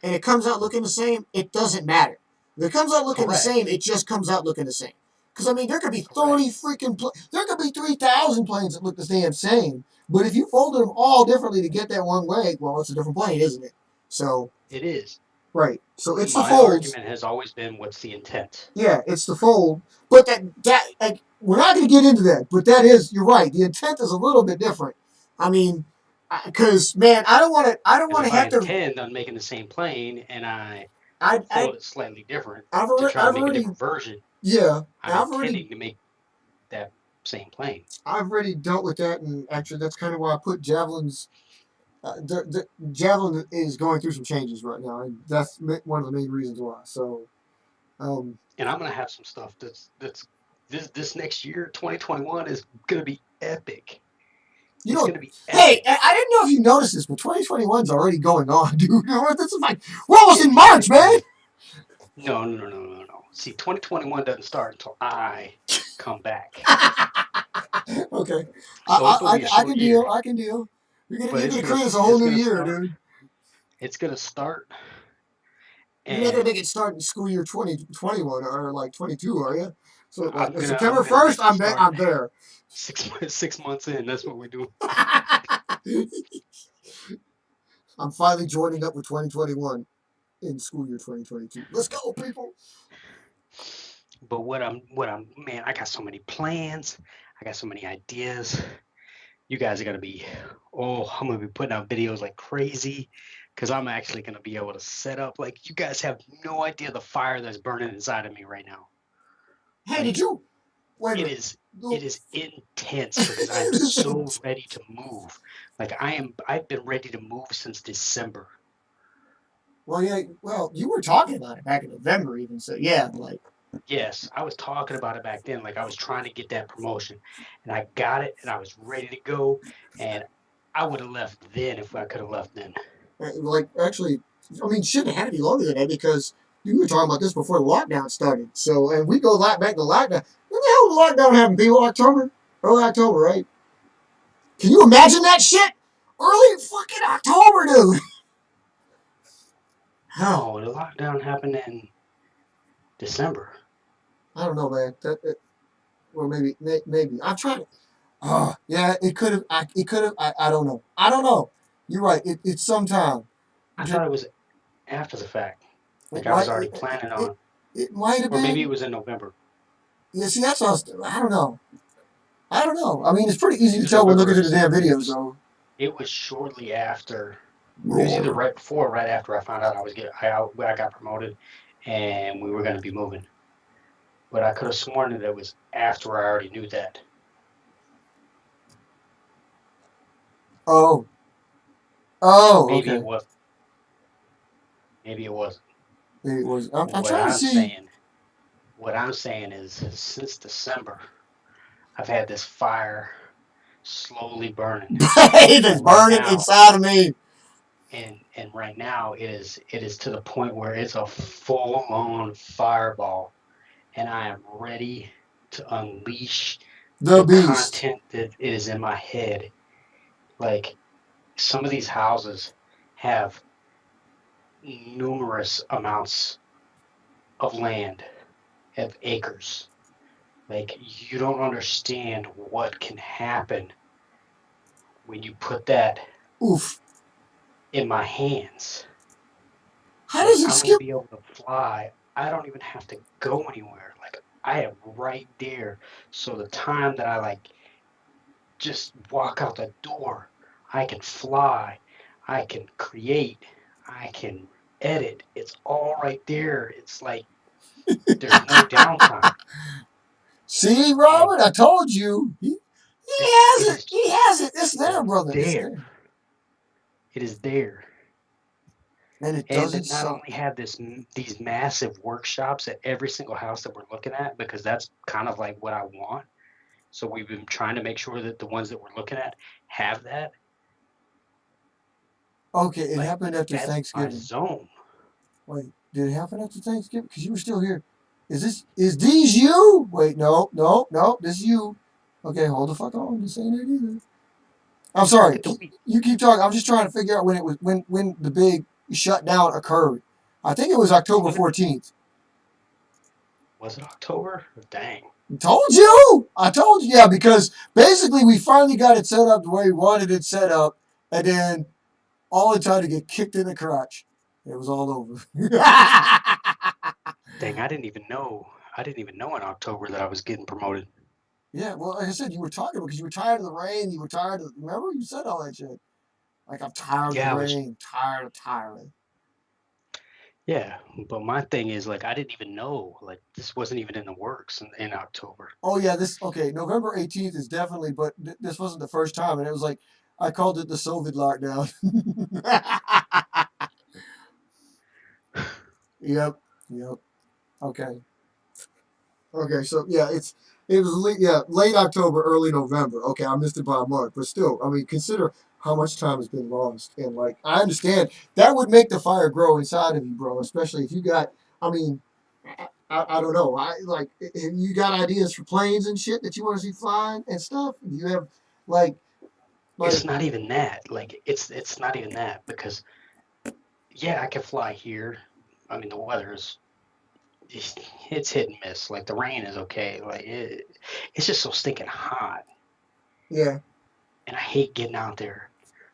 and it comes out looking the same, it doesn't matter. If it comes out looking the Correct. same, it just comes out looking the same. Because I mean, there could be Correct. 30 freaking there could be 3,000 planes that look the damn same. But if you folded them all differently to get that one way, well, it's a different plane, isn't it? So It is. right. So it's the My folds. argument has always been, what's the intent? Yeah, it's the fold. But that like, we're not going to get into that. But that is you're right. The intent is a little bit different. I mean, because man, I don't want to. I don't Because want if to I have to. intend on making the same plane and I I fold it slightly different to try to I've make a already different version, yeah. I'm I've already intending to make that same plane. I've already dealt with that, and actually, that's kind of why I put Javelin's. The Javelin is going through some changes right now, and that's one of the main reasons why. So, um, And I'm gonna have some stuff that's this next year, 2021, is gonna be epic. you It's know, gonna be hey, epic. I didn't know if you noticed this, but 2021 is already going on, dude. This is like we're almost Yeah, in yeah, March, man. yeah. No, no, no, no, no, no. See, 2021 doesn't start until I come back. Okay, So it's gonna be a I short can year, deal. I can deal. but You're gonna create us a whole new year, dude. it's gonna start, You're not gonna and make it start in school year 2021 or like 22, are you? So I'm like gonna September I'm gonna 1st, make it start I'm there. 6 months in. That's what we do. I'm finally joining up with 2021 in school year 2022. Let's go, people. But man, I got so many plans. I got so many ideas. You guys are gonna be, I'm gonna be putting out videos like crazy because I'm actually gonna be able to set up. Like, you guys have no idea the fire that's burning inside of me right now. Hey, did Like, you wait a it minute? is it is intense because I'm so ready to move. Like, I've been ready to move since December. Well, yeah. Well, you were talking about it back in November, even. So yeah, like Yes, I was talking about it back then. Like, I was trying to get that promotion, and I got it, and I was ready to go. And I would have left then if I could have left then. actually, I mean, shit, it had to be longer than that because you were talking about this before the lockdown started. So, and we go back to lockdown. When the hell did lockdown happen? People, October, early October, right? Can you imagine that shit? Early fucking October, dude. No, the lockdown happened in December. I don't know, man. Well, maybe. I'm trying to. Yeah, it could have. It could have. I don't know. I don't know. You're right. It's sometime. I thought it was after the fact. It Like, I was might. already planning on, It might have or maybe it been. was in November. Yeah, see, that's us. I don't know. I don't know. I mean, it's pretty It was easy to either tell when November looking or through the damn December. It videos, was though. it was shortly after. It was either Roar. right before or right after I found out I got promoted, and we were going to be moving. But I could have sworn that it was after I already knew that. Oh. Oh. Maybe it Okay. was. Maybe it wasn't. Maybe it was. I'm What trying to I'm see. saying, what I'm saying is, since December, I've had this fire slowly burning, It is and right burning now, inside of me. and right now it is to the point where it's a full on fireball, and I am ready to unleash The the beast. content that is in my head. Like some of these houses have numerous amounts of land, of acres. Like you don't understand what can happen when you put that Oof. in my hands. How Like does it I'm gonna skip? be able to fly. I don't even have to go anywhere. Like I am right there. So the time that I like just walk out the door, I can fly, I can create, I can edit. It's all right there. It's like there's no downtime. See, And Robert, I told you. He it has it. is He has it. It's it is there, brother. It's there. there. It is there. And it And to doesn't not only suck. have these massive workshops at every single house that we're looking at, because that's kind of like what I want. So we've been trying to make sure that the ones that we're looking at have that. Okay, it Like happened after that's my Thanksgiving. zone. Wait, did it happen after Thanksgiving? Because you were still here. Is these you? Wait, no, no, no, this is you. Okay, hold the fuck on. This ain't it either. I'm Look sorry. at the week. You keep talking. I'm just trying to figure out when it was when the big shutdown occurred. I think it was October 14th. Was it October? Dang. Told you. I told you. Yeah, because basically we finally got it set up the way we wanted it set up, and then all the time to get kicked in the crotch. It was all over. Dang, I didn't even know. I didn't even know in October that I was getting promoted. Yeah, well, like I said, you were talking because you were tired of the rain. You were tired of. Remember, you said all that shit. Like I'm tired of the Yeah, I was. rain. Tired of tiring. Yeah, but my thing is like I didn't even know. Like this wasn't even in the works in October. Oh yeah, this okay. November 18th is definitely, but this wasn't the first time, and it was like I called it the SOVID lockdown. Yep, yep. Okay. Okay, so yeah, it was late October, early November. Okay, I missed it by a month, but still, I mean, consider how much time has been lost, and like I understand that would make the fire grow inside of you, bro. Especially if you got, I mean, I don't know, I like if you got ideas for planes and shit that you want to see flying and stuff. You have like It's like not even that. Like it's not even that because yeah, I can fly here. I mean the weather is it's hit and miss. Like the rain is okay. It's just so stinking hot, yeah. and I hate getting out there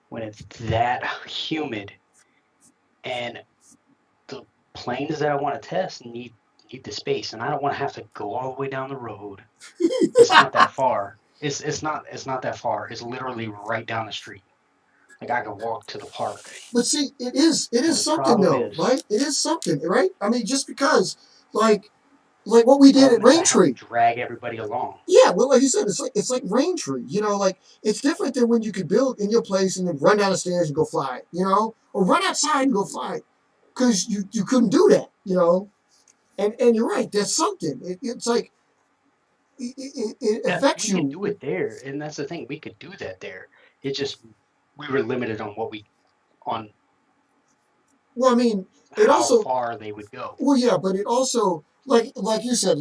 when it's that humid. And the planes that I want to test need the space, and I don't want to have to go all the way down the road. It's not that far. It's not that far. It's literally right down the street. Like I could walk to the park. But see, it is And the something problem though, is right? It is something, right? I mean, just because like what we did at I have to Raintree. drag everybody along. Yeah, well, like you said, it's like Raintree. Like it's different than when you could build in your place and then run down the stairs and go fly. Or run outside and go fly, because you couldn't do that. And you're right. That's something. It's like it Yeah, affects we could do you. it there, and that's the thing. We could do that there. It just we were limited on on Well, I mean, it how also. far they would go. Well, yeah, but it also like you said,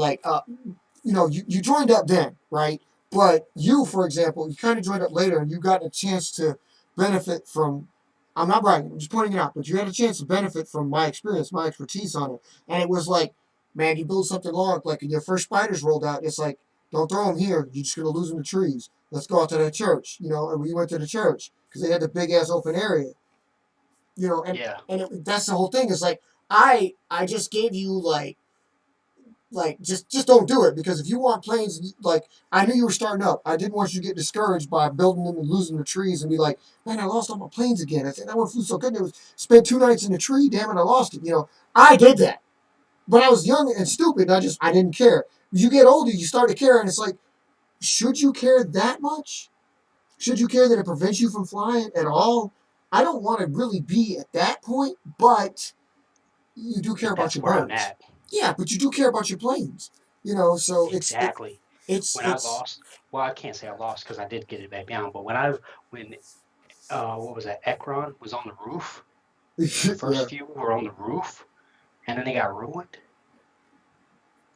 you joined up then, right? But you, for example, you kind of joined up later, and you got a chance to benefit from. I'm not bragging. I'm just pointing it out. But you had a chance to benefit from my experience, my expertise on it, and it was like, man, you build something long, like when your first spiders rolled out. It's like, don't throw them here. You're just gonna lose them to trees. Let's go out to that church, and we went to the church because they had the big ass open area, and Yeah, that's the whole thing. Is like I just gave you just don't do it, because if you want planes, like I knew you were starting up. I didn't want you to get discouraged by building them and losing the trees and be like, man, I lost all my planes again. I said that one flew so good. It was spent 2 nights in the tree. Damn it, I lost it. I did that, but I was young and stupid. And I didn't care. You get older, you start to care, and it's like, should you care that much? Should you care that it prevents you from flying at all? I don't want to really be at that point, but you do care but about that's your where I'm birds. at. Yeah, but you do care about your planes. So Exactly. it's When I it's lost, well, I can't say I lost because I did get it back down. But when what was that? Ekron was on the roof. The Yeah, first few were on the roof, and then they got ruined.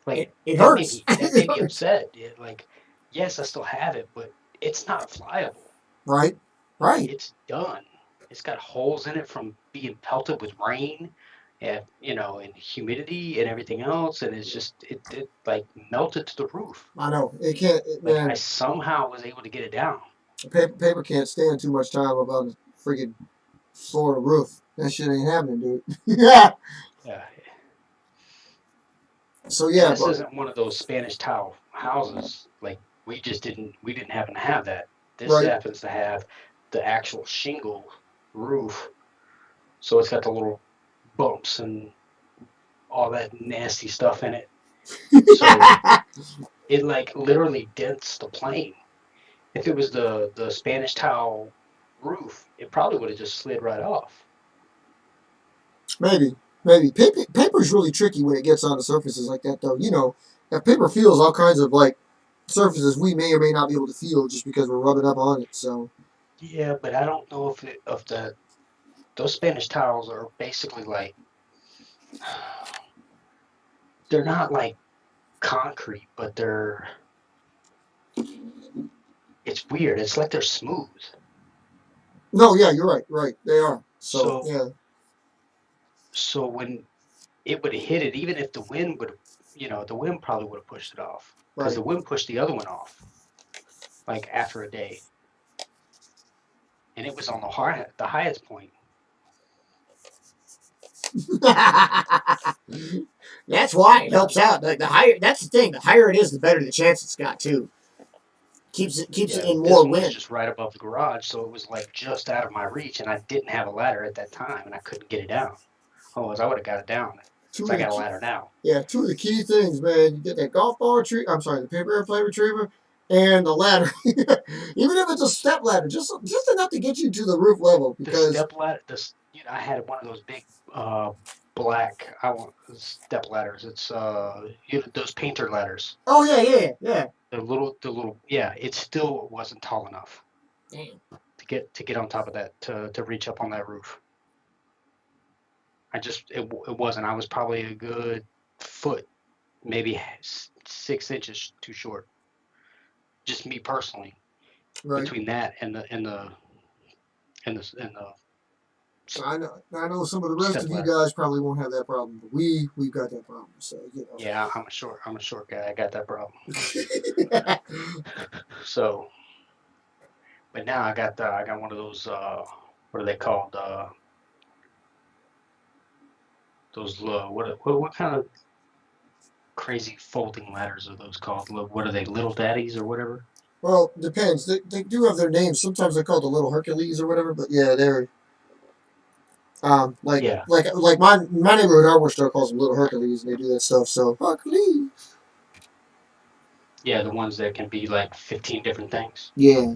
Like it hurts. that It made me hurts. upset. Like, yes, I still have it, but it's not flyable. Right, right. It's done. It's got holes in it from being pelted with rain, and and humidity and everything else, and it's just it like melted to the roof. I know it can't. But I Man, somehow was able to get it down. paper can't stand too much time about a freaking floor to roof. That shit ain't happening, dude. Yeah. Yeah, So and yeah, this but isn't one of those Spanish tile houses. Like we didn't happen to have that. This right. happens to have the actual shingle roof, so it's got the little bumps and all that nasty stuff in it. So it like literally dents the plane. If it was the Spanish tile roof, it probably would have just slid right off. Maybe, maybe paper is really tricky when it gets on the surfaces like that, though. That paper feels all kinds of like surfaces we may or may not be able to feel just because we're rubbing up on it. So Yeah, but I don't know if those Spanish tiles are basically like they're not like concrete, but it's weird. It's like they're smooth. no, yeah, you're right, right. They are. So So yeah, so when it would have hit it, even if the wind would, the wind probably would have pushed it off because right. the wind pushed the other one off like after a day, and it was on the highest point. That's why it helps out. Like the higher, that's the thing. The higher it is, the better the chance it's got too. Keeps it Yeah, in more this one was wind. just right above the garage, so it was like just out of my reach, and I didn't have a ladder at that time, and I couldn't get it down. Otherwise, I would have got it down. Two So of I the got a key, ladder now. yeah, two of the key things, man. You get that golf ball retriever. I'm sorry, the paper airplane retriever, and the ladder. Even if it's a step ladder, just enough to get you to the roof level. The Because step ladder, I had one of those big black I want step ladders. It's those painter ladders. oh yeah, yeah, yeah. The little yeah. It still wasn't tall enough Damn. to get on top of that to reach up on that roof. It wasn't. I was probably a good foot, maybe 6 inches too short. Just me personally, Right. between that and the I know some of the rest step of you ladder. guys probably won't have that problem, but we've got that problem. So Yeah, I'm a short guy. I got that problem. So, but now I got one of those what are they called? Those what kind of crazy folding ladders are those called? What are they? Little daddies or whatever? well, depends. They do have their names. Sometimes they're called the Little Hercules or whatever. But yeah, they're like Yeah, my neighborhood hardware store calls them Little Hercules, and they do that stuff. So Hercules. yeah, the ones that can be like 15 different things, Yeah.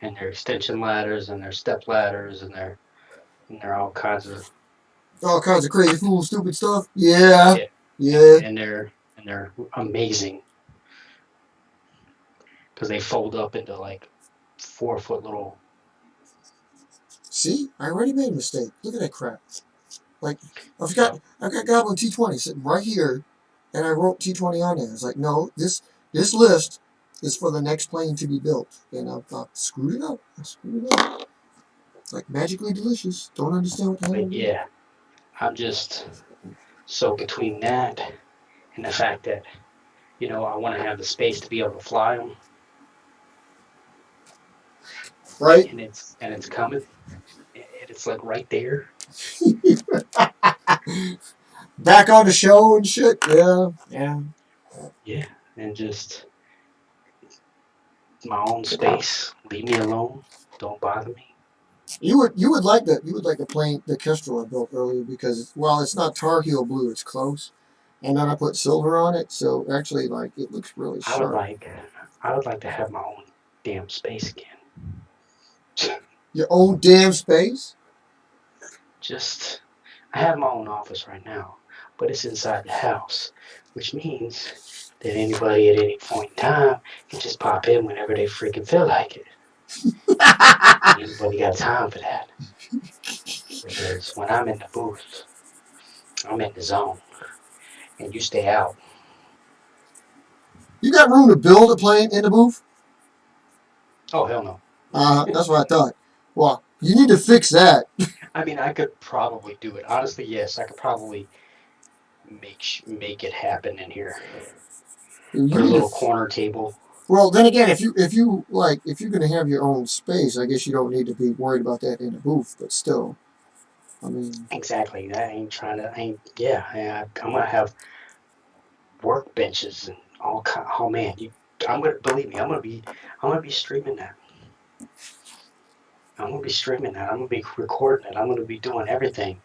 and they're extension ladders, and they're step ladders, and they're all kinds of All kinds of crazy, fool, stupid stuff. Yeah. yeah, and Yeah. and they're amazing because they fold up into like 4 foot little. See, I already made a mistake. Look at that crap. Like, Yep. I've got Goblin T20 sitting right here, and I wrote T20 on there. It's like, no, this list is for the next plane to be built, and I screwed it up. I screwed it up. It's like magically delicious. Don't understand what the hell But I'm doing. yeah, I'm just so between that and the fact that I want to have the space to be able to fly them, Right? and it's coming, and it's like right there. Back on the show and shit. Yeah. Yeah. Yeah, and just my own space. Leave me alone. Don't bother me. You would like the plane the Kestrel I built earlier because while it's not Tar Heel blue, it's close. And then I put silver on it, so actually like it looks really I would sharp. like, I would like to have my own damn space again. Your own damn space? Just, I have my own office right now, but it's inside the house, which means that anybody at any point in time can just pop in whenever they freaking feel like it. Anybody got time for that. Because when I'm in the booth, I'm in the zone, and you stay out. You got room to build a plane in the booth? Oh hell no. That's what I thought. Well, you need to fix that. I mean, I could probably do it. Honestly, yes, I could probably make it happen in here. You Put a need to. little corner table. Well, then again, if you're gonna have your own space, I guess you don't need to be worried about that in the booth. But still, I mean, Exactly. I ain't trying to. I ain't. Yeah. I'm gonna have workbenches and all kind. Oh man, you. I'm gonna believe me. I'm gonna be streaming that. I'm gonna be streaming that. I'm gonna be recording it. I'm gonna be doing everything.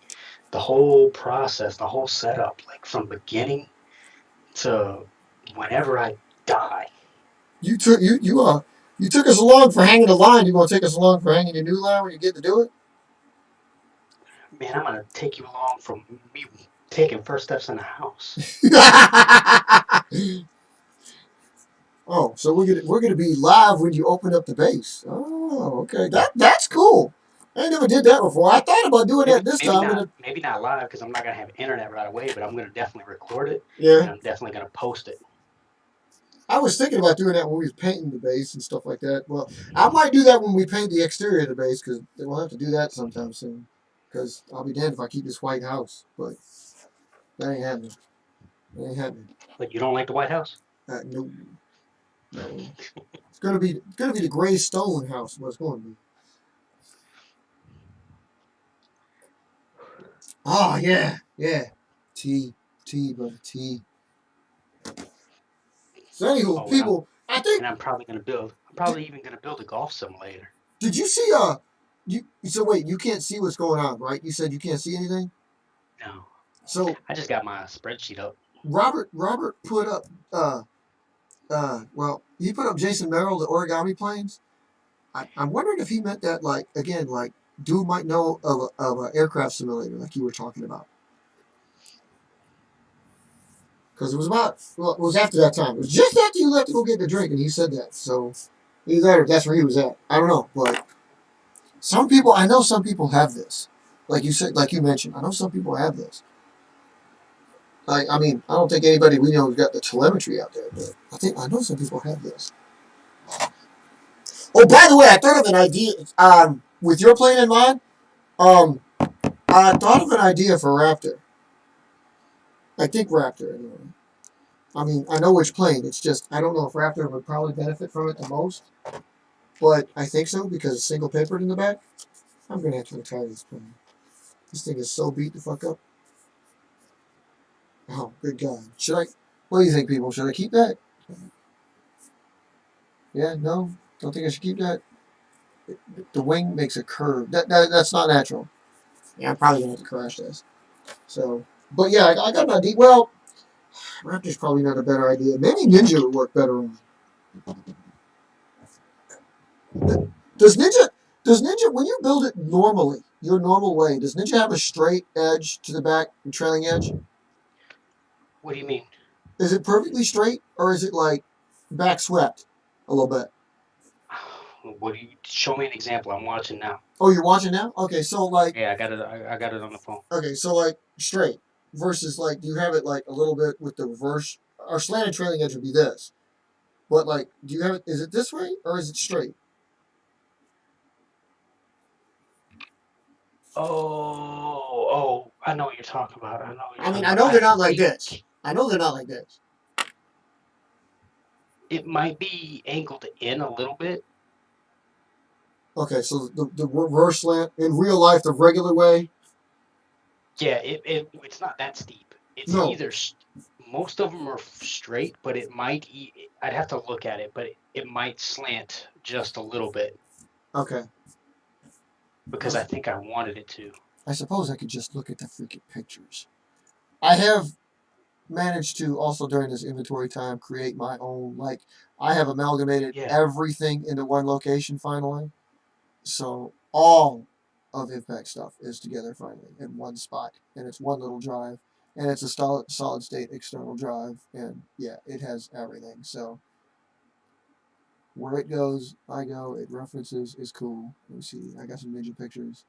The whole process, the whole setup, like from beginning to whenever I die. you took you took us along for hanging the line. You gonna take us along for hanging your new line when you get to do Man, I'm gonna take you along from me taking first steps in the house. it? Oh, so we're gonna be live when you open up the base. Oh, okay. That's cool. I never did that before. I thought about doing that Maybe this maybe time. not maybe not live because I'm not gonna have internet right away, but I'm gonna definitely record it Yeah, and I'm definitely gonna post it. I was thinking about doing that when we was painting the base and stuff like that. Well, I might do that when we paint the exterior of the base because we'll have to do that sometime soon. Because I'll be damned if I keep this white house, but that ain't happening. That ain't happening. But you don't like the White House? No, no. It's gonna be the gray stone house. What's going to be? Oh yeah, yeah. T brother T. So anywho, Oh, and I'm people, I think and I'm probably gonna build. I'm did, probably even gonna build a golf simulator. did you see you so wait, you can't see what's going on, right? You said you can't see anything? No, So I just got my spreadsheet up. Robert put up well, he put up Jason Merrill, the origami planes. I'm wondering if he meant that like again, like dude might know of an aircraft simulator like you were talking about. Because it was it was after that time. It was just after you left to go get the drink, and he said that. So either that's where he was at. I don't know, but I know some people have this. Like you said, like you mentioned, I know some people have this. I mean, I don't think anybody we know has got the telemetry out there, but I know some people have this. Oh, by the way, I thought of an idea. With your plane in mind, um, I thought of an idea for Raptor. I think Raptor anyway. I mean, I know which plane. It's just I don't know if Raptor would probably benefit from it the most, but I think so because it's single papered in the back. I'm gonna have to retire this plane. This thing is so beat the fuck up. Oh, good God. Should I? What do you think, people? Should I keep that? Yeah, no? Don't think I should keep that? The wing makes a curve. That's not natural. Yeah, I'm probably going to have to crash this. So, but yeah, I got an idea. Well, Raptor's probably not a better idea. Maybe Ninja would work better on. Does Ninja, when you build it normally, your normal way, does Ninja have a straight edge to the back and trailing edge? What do you mean? Is it perfectly straight or is it like back swept a little bit? What do you show me an example? I'm watching now. Oh, you're watching now? Okay, so like Yeah, I got it. I got it on the phone. straight versus like do you have it like a little bit with the reverse or slanted trailing edge would be this. But like do you have it is it this way or is it straight? Oh, I know what you're talking about. I know what you're I mean talking I about. know I they're not like think this. I know they're not like this. it might be angled in a little bit. Okay, so the reverse slant in real life the regular way? Yeah, it's not that steep. It's No. either most of them are straight, but it might. I'd have to look at it, but it might slant just a little bit Okay. because Well, I think I wanted it to. I suppose I could just look at the freaking pictures. I have managed to also during this inventory time create my own like I have amalgamated Yeah. everything into one location finally. So all of IVPAC stuff is together finally in one spot, and it's one little drive, and it's a solid state external drive, and yeah, it has everything. So Where it goes, I go. It references. It's cool. Let me see. I got some ninja pictures.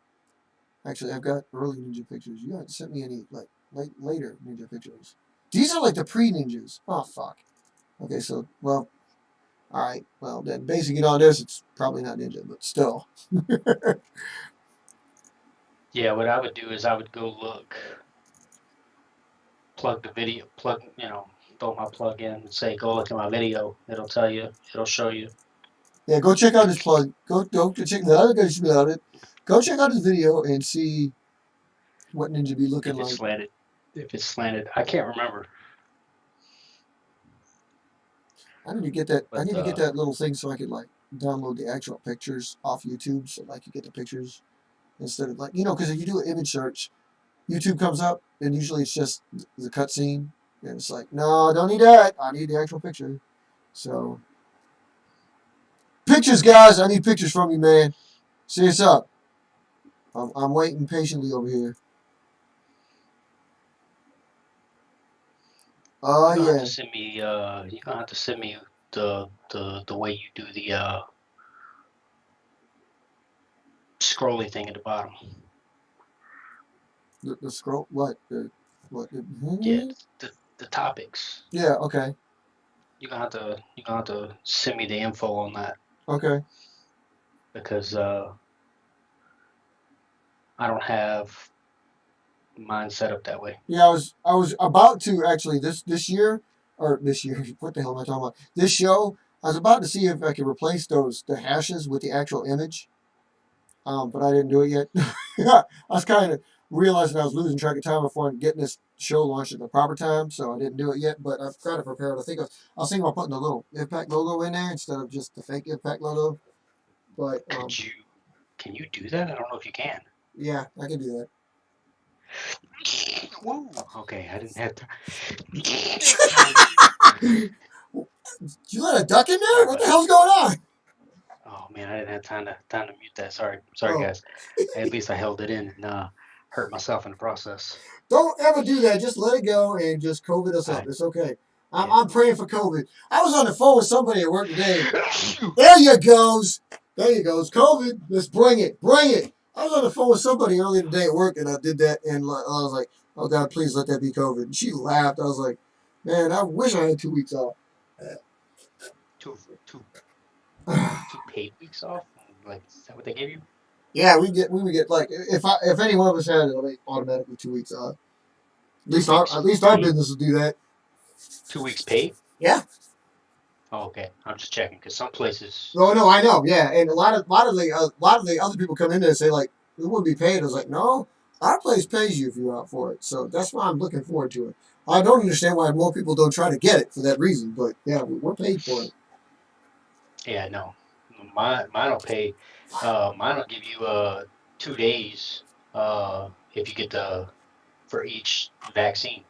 Actually, I've got early ninja pictures. You haven't sent me any like later ninja pictures. These are like the pre ninjas. Oh fuck. Okay, so well, all right. Well, then basing it on this, it's probably not ninja, but still. Yeah, what I would do is I would go look, plug the video, plug, throw my plug in and say, go look at my video. It'll tell you, it'll show you Yeah, go check out his plug. Go check the other guys about it. Go check out his video and see what ninja be looking if it's like. slanted. If it's slanted, I can't remember, I need to get that. I but need to get that little thing so I could like download the actual pictures off YouTube, so I could get the pictures instead of like because if you do an image search, YouTube comes up and usually it's just the cutscene, and it's like, no, I don't need that. I need the actual picture. So pictures, guys. I need pictures from you, man. See what's up. I'm waiting patiently over here. Oh you're gonna have to yeah. send me. You're gonna have to send me the way you do the scrolly thing at the bottom. The scroll. What? The what? Yeah, the topics. Yeah. Okay. You're gonna have to send me the info on that Okay. because I don't have mine set up that way. Yeah, I was about to actually this year or this year. What the hell am I talking about? This show. I was about to see if I could replace the hashes with the actual image, but I didn't do it yet. I was kind of realizing I was losing track of time before getting this show launched at the proper time, so I didn't do it yet. But I've got it prepared. I was thinking about putting a little IVPAC logo in there instead of just the fake IVPAC logo. But Could you can you do that? I don't know if you can. yeah, I can do Whoa. Okay, I didn't have to. that. You let a duck in there? Sorry What the about hell's going on? Oh man, I didn't have time to mute that. Sorry Oh, guys. At least I held it in and hurt myself in the process. don't ever do that. Just let it go and just COVID us up. I It's okay. I'm, yeah. I'm praying for COVID. I was on the phone with somebody at work today. There you goes. There you goes. COVID. Let's bring it. Bring it. I was on the phone with somebody earlier today at work, and I did that, and I was like, "Oh God, please let that be COVID." And she laughed. I was like, "Man, I wish I had 2 weeks off." two two two paid weeks off. Like is that what they gave you? Yeah, we would get like if any one of us had it, it'll be automatically 2 weeks off. At Two least our weeks at least our paid. business will do that. 2 weeks paid. Yeah. Oh, okay, I'm just checking because some places. No, no, I know. Yeah, and a lot of the other people come in there and say like it wouldn't be paid. I was like, no, our place pays you if you're out for it. So that's why I'm looking forward to it. I don't understand why more people don't try to get it for that reason, but yeah, we're paid for it. Yeah, no, mine will pay. Mine will give you 2 days if you get the for each vaccine.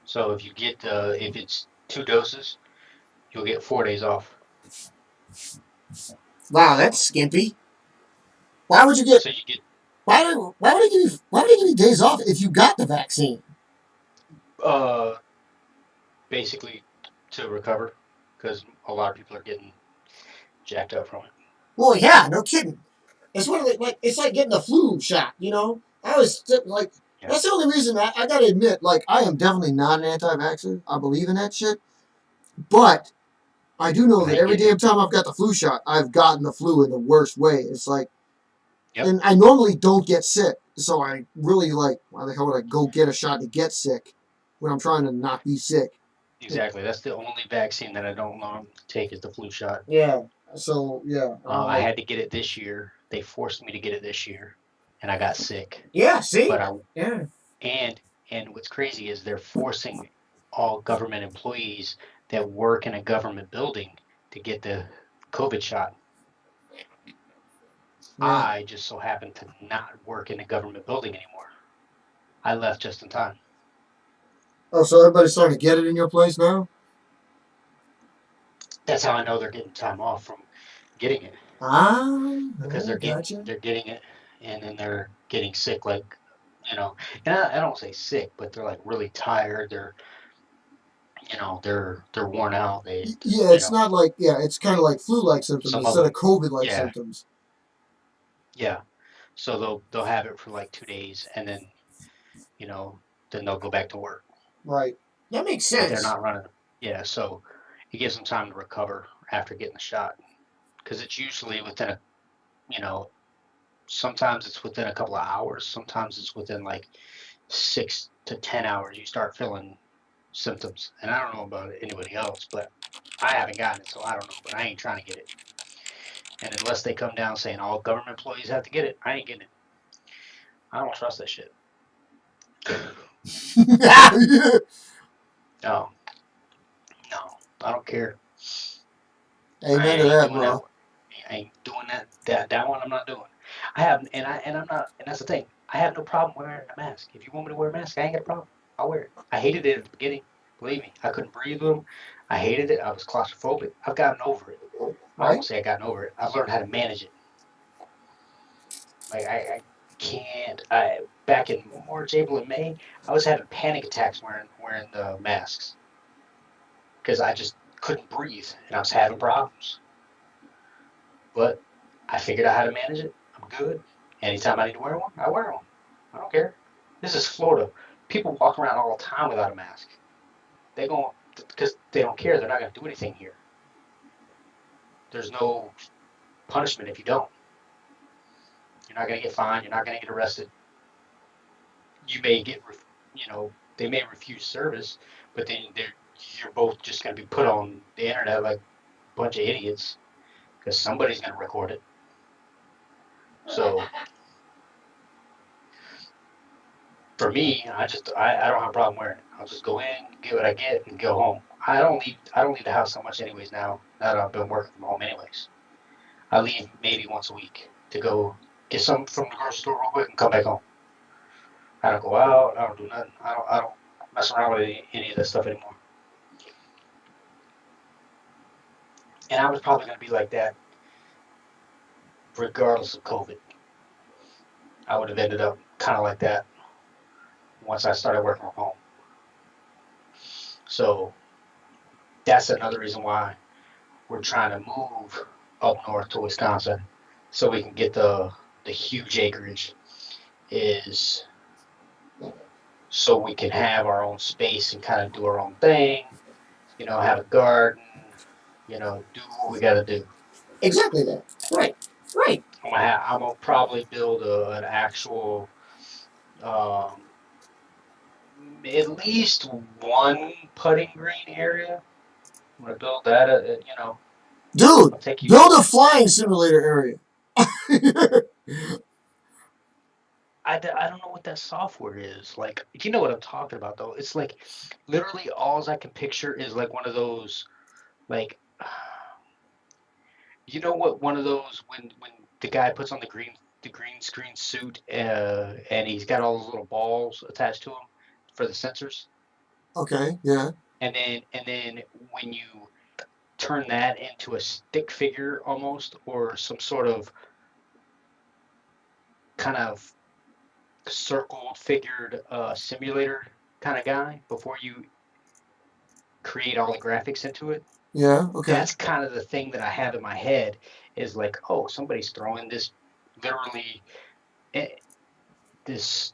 So if you get if it's 2 doses, you'll get 4 days off. Wow, that's skimpy. Why would you get? So you get Why would they give you days off if you got the vaccine? uh basically to recover because a lot of people are getting jacked up from it. Well, yeah, no kidding. It's one of the, like it's like getting a flu shot. I was like, Yeah, that's the only reason I gotta admit, like, I am definitely not an anti-vaxxer. I believe in that shit, but I do know I that ain't every getting it. damn time I've got the flu shot, I've gotten the flu in the worst way. It's like, Yep, and I normally don't get sick, so I really like, why the hell would I go get a shot to get sick when I'm trying to not be sick? exactly. That's the only vaccine that I don't normally take is the flu shot. Yeah. So yeah, I'm I like, had to get it this year. They forced me to get it this year, and I got sick. yeah. See, But I yeah. and and what's crazy is they're forcing all government employees that work in a government building to get the COVID shot. Yeah. I just so happened to not work in a government building anymore. I left just in time. Oh, so everybody's starting to get it in your place now? That's how I know they're getting time off from getting it because I gotcha. they're getting it and then they're getting sick and I don't say sick, but they're like really tired. they're worn out. Yeah, it's not like, it's kind of like flu-like symptoms Some of instead of them, COVID-like yeah, symptoms. yeah. So they'll have it for like 2 days, and you know, then they'll go back to work. Right. That makes But they're sense. not running. Yeah, so it gives them time to recover after getting the shot, because it's usually within you know, sometimes it's within a couple of hours. Sometimes it's within like 6 to 10 hours you start feeling symptoms. And I don't know about anybody else, but I haven't gotten it, so I don't know. But I ain't trying to get it. And unless they come down saying all government employees have to get it, I ain't getting it. I don't trust that shit. No, no, I don't care. I Amen to ain't that, doing that. bro. I ain't doing that. That one I'm not doing. I have, and I'm not. And that's the thing. I have no problem wearing a mask. If you want me to wear a mask, I ain't got a problem. I'll wear it. I hated it at the beginning. Believe me, I couldn't breathe with them. I hated it. I was claustrophobic. I've gotten over it. I Right? won't say I gotten over it. I've learned how to manage it. Like I can't. I back in March, April, and May, I was having panic attacks wearing the masks because I just couldn't breathe and I was having problems. But I figured out how to manage it. I'm good. Anytime I need to wear one, I wear one. I don't care. This is Florida. People walk around all the time without a mask. They go because they don't care. They're not going to do anything here. There's no punishment if you don't. You're not going to get fined. You're not going to get arrested. You may get, they may refuse service, but then you're both just going to be put on the internet like a bunch of idiots because somebody's going to record it. So for me, I don't have a problem wearing it. I'll just go in, get what I get, and go home. I don't leave the house so much anyways now that I've been working from home anyways. I leave maybe once a week to go get something from the grocery store real quick and come back home. I don't go out. I don't do nothing. I don't mess around with any of that stuff anymore. And I was probably going to be like that regardless of COVID. I would have ended up kind of like that once I started working from home. So that's another reason why we're trying to move up north to Wisconsin so we can get the huge acreage is so we can have our own space and kind of do our own thing, have a garden, do what we got to do. Exactly that. Right. Right. I'm gonna probably build an actual, um, at least one putting green area. I'm gonna build that. Dude, I'll take you. build a flying simulator area. I don't know what that software is. Like, you know what I'm talking about, though. It's like literally all I can picture is like one of those, like, you know what? One of those when the guy puts on the green screen suit, and he's got all those little balls attached to him for the sensors, Okay, yeah. and then when you turn that into a stick figure almost, or some sort of kind of circled figured simulator kind of guy before you create all the graphics into it. Yeah, okay. That's kind of the thing that I have in my head is like, oh, somebody's throwing this literally this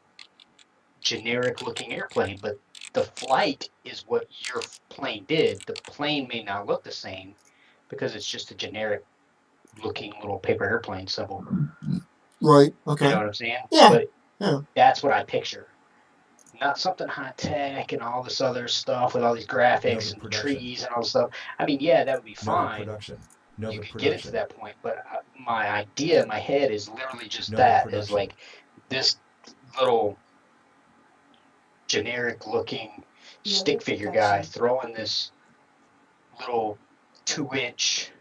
generic looking airplane, but the flight is what your plane did. The plane may not look the same because it's just a generic looking little paper airplane symbol. Right, You okay. know what I'm saying? Yeah, But yeah. that's what I picture. Not something high tech and all this other stuff with all these graphics Noted and production. trees and all this stuff. I mean, yeah, that would be Noted fine. production. You Noted could get it to production. that point, but my idea in my head is literally just Noted that is production. like this little generic looking stick Noted figure guy production. throwing this little 2 inch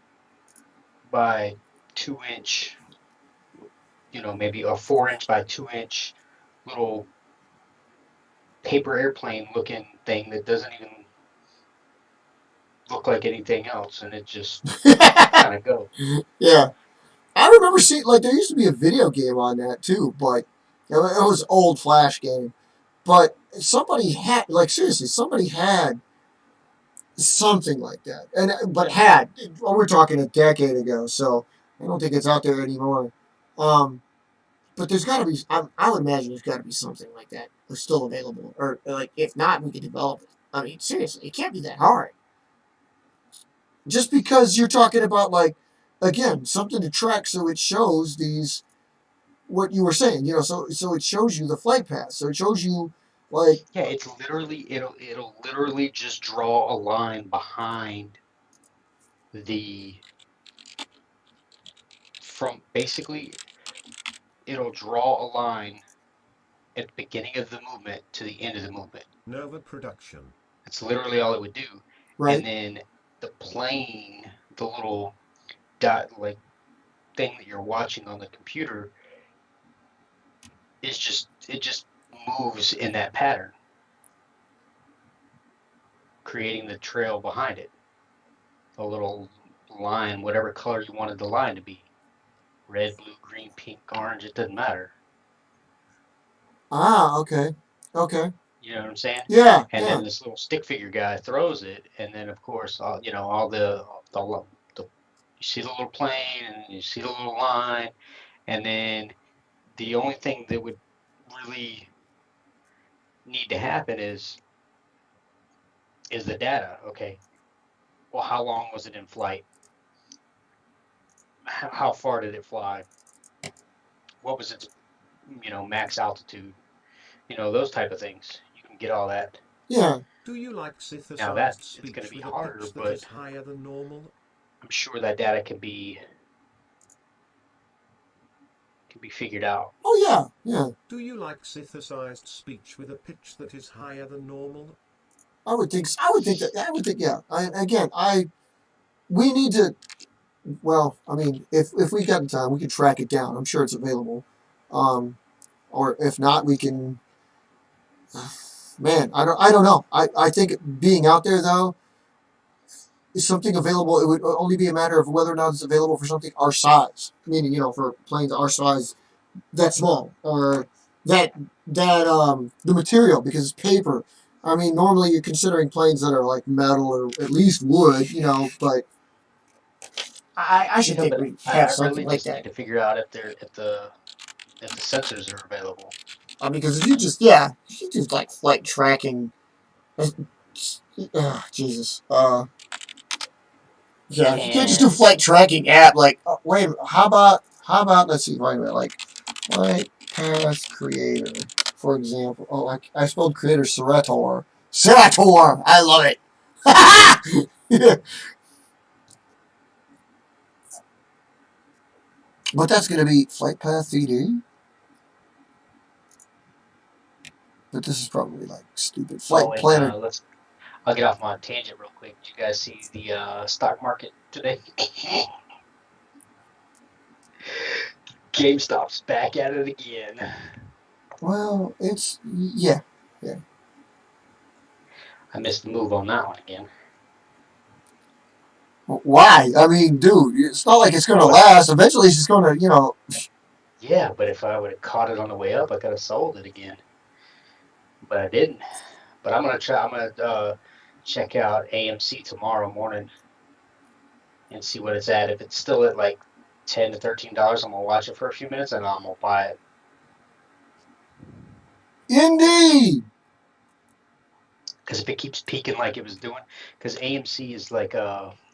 by 2 inch, maybe a 4 inch by 2 inch little paper airplane looking thing that doesn't even look like anything else, and it just kind of go. Yeah. I remember seeing, like, there used to be a video game on that too, but it was an old Flash game. But somebody had, like, seriously, somebody had something like that. But had we're talking a decade ago, so I don't think it's out there anymore. Um, but there's got to be. I would imagine there's got to be something like that that's still available, or like if not, we could develop it. I mean, seriously, it can't be that hard. Just because you're talking about like, again, something to track, so it shows these what you were saying. So it shows you the flight path. So it shows you like, Yeah, it's literally it'll literally just draw a line behind the from basically it'll draw a line at the beginning of the movement to the end of the movement. Nova production. That's literally all it would do. And right? then the plane, the little dot like thing that you're watching on the computer is just it just moves in that pattern, creating the trail behind it. A little line, whatever color you wanted the line to be. Red, blue, green, pink, orange, it doesn't matter. Ah, okay, okay, You know what I'm saying? yeah, And yeah. then this little stick figure guy throws it, and then of course, all the you see the little plane, and you see the little line, and then the only thing that would really need to happen is the data. Okay, well, how long was it in flight? How far did it fly? What was its max altitude? Those type of things. You can get all that. Yeah. Do you like Now that synthesized it's going to speech be with a harder, pitch that but is higher than normal? I'm sure that data can be figured out. Oh yeah, yeah. Do you like synthesized speech with a pitch that is higher than normal? I would think. I would think that. I would think. Yeah. Again, we need to. Well, I mean, if we got the time, we can track it down. I'm sure it's available. Um, or if not, we can. Man, I don't know. I think being out there though is something available. It would only be a matter of whether or not it's available for something our size. Meaning, for planes our size that small, or that the material, because it's paper. I mean, normally you're considering planes that are like metal or at least wood, but I should think But we have I something really like just need that. to figure out if the sensors are available. I mean, because if you just, yeah, you just like flight tracking. Jesus. Yeah, you can't just do And flight tracking app. Like, wait, how about, let's see, wait a minute, like, flight path creator, for example. Oh, I spelled creator Serator. Serator! I love it. Yeah. But that's going to be flight path 3D. But this is probably like stupid. oh, Flight and planner. I'll get off my tangent real quick. Did you guys see the stock market today? GameStop's back at it again. Well, yeah. Yeah. I missed the move on that one again. Why? I mean, dude, it's not like it's going to Oh, last. Eventually, it's just going to. yeah, but if I would have caught it on the way up, I could have sold it again. But I didn't. But I'm gonna try. I'm gonna check out AMC tomorrow morning and see what it's at. If it's still at like $10 to $13, I'm gonna watch it for a few minutes and I'm gonna buy it. Indeed. Because if it keeps peaking like it was doing, because AMC is like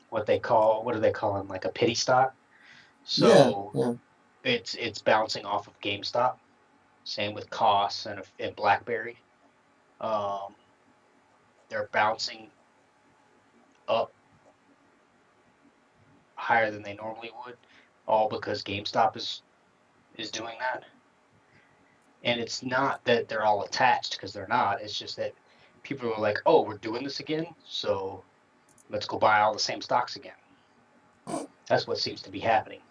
what do they call them, like a pity stock. Yeah. So Yeah. it's bouncing off of GameStop. Same with COS and BlackBerry. Um, they're bouncing up higher than they normally would, all because GameStop is doing that. And it's not that they're all attached, because they're not. It's just that people are like, oh, we're doing this again, so let's go buy all the same stocks again. That's what seems to be happening.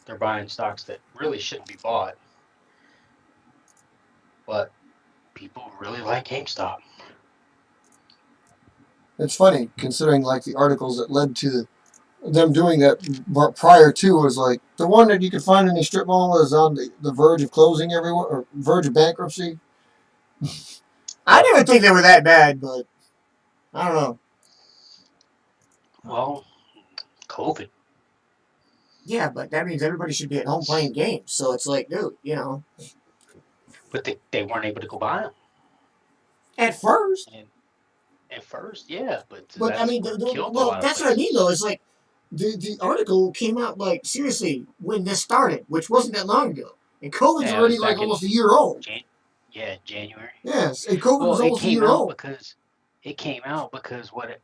They're buying stocks that really shouldn't be bought, but people really like GameStop. It's funny considering like the articles that led to them doing that prior to was like the one that you could find in a strip mall is on the verge of closing everywhere or verge of bankruptcy. I didn't think they were that bad, but I don't know. Well, COVID. Yeah, but that means everybody should be at home playing games. So it's like, dude, you know, But they weren't able to go buy them. at first. And at first, yeah, but But I that's mean, what killed a well, lot of that's what I mean, places. though. It's like the article came out like seriously when this started, which wasn't that long ago, and COVID's Yeah, it was already like back in almost a year old. January. Yes, and COVID Well, was almost a year old. it came out because what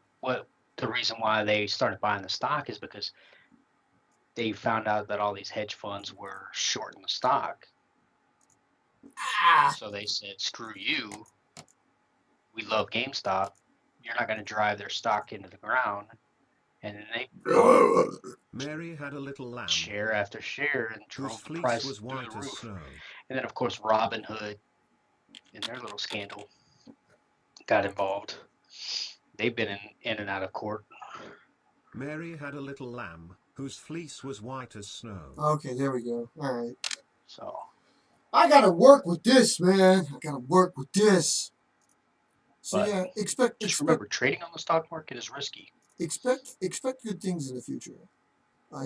the reason why they started buying the stock is because they found out that all these hedge funds were shorting the stock. Ah, So they said, "Screw you. We love GameStop. You're not going to drive their stock into the ground." And then they bought Mary had a little lamb, share after share and whose drove the fleece price was through the white as roof. snow. And then, of course, Robinhood and their little scandal got involved. They've been in and out of court. Mary had a little lamb, whose fleece was white as snow. okay, there we go. All right, So I gotta work with this, man. I gotta work with this. So but yeah, just remember, trading on the stock market is risky. expect good things in the future. I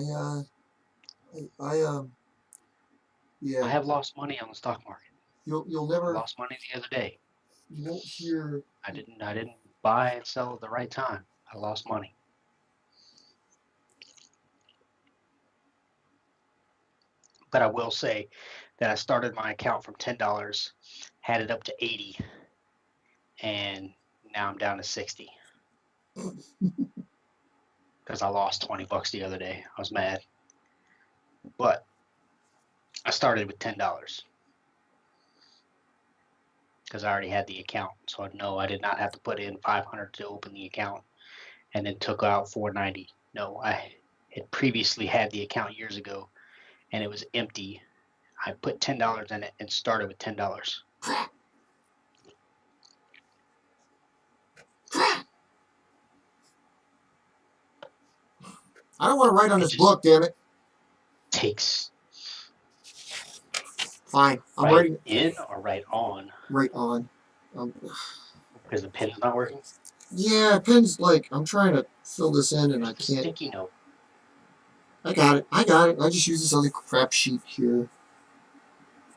I yeah. have lost money on the stock market. You'll I never lost money the other day. you won't hear. I didn't buy and sell at the right time. I lost money. But I will say that I started my account from $10, had it up to 80, and now I'm down to 60 because I lost 20 bucks the other day. I was mad. But I started with $10 because I already had the account. So no, I did not have to put in 500 to open the account and then took out 490. No, I had previously had the account years ago and it was empty. I put $10 in it and started with $10. I don't want to write on It this just book, damn it. takes Fine, I'm right writing in or right on right on. Um, because the pen's not working. yeah, pen's like I'm trying to fill this in and I There's the can't. sticky note. I got it. I got it. I just use this other crap sheet here.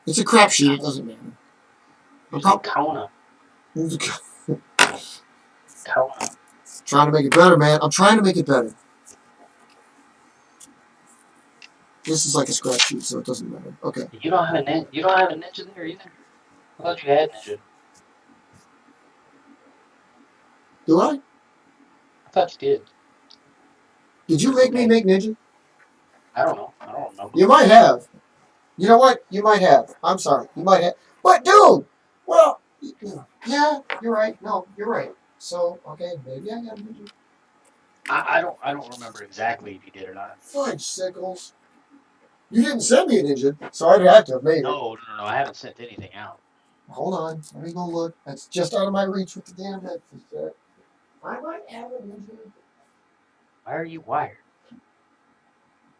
It's a crap sheet. It doesn't matter. I'm Using Kona. Kona. trying to make it better, man. I'm trying to make it better. This is like a scrap sheet, so it doesn't matter. Okay. You don't have a ninja there either. I thought you had ninja. Do I? I thought you did. Did you make me make Ninja? I don't know. I don't remember. You might have. You know what? You might have. I'm sorry. You might have. But dude, well, yeah, you're right. No, you're right. So okay, maybe I have Ninja. I don't remember exactly if you did or not. Fudge sickles. You didn't send me a Ninja, so I'd have to have made it. No. I haven't sent anything out. Hold on. Let me go look. That's just out of my reach with the damn headphones set. I might have a Ninja. Why are you wired?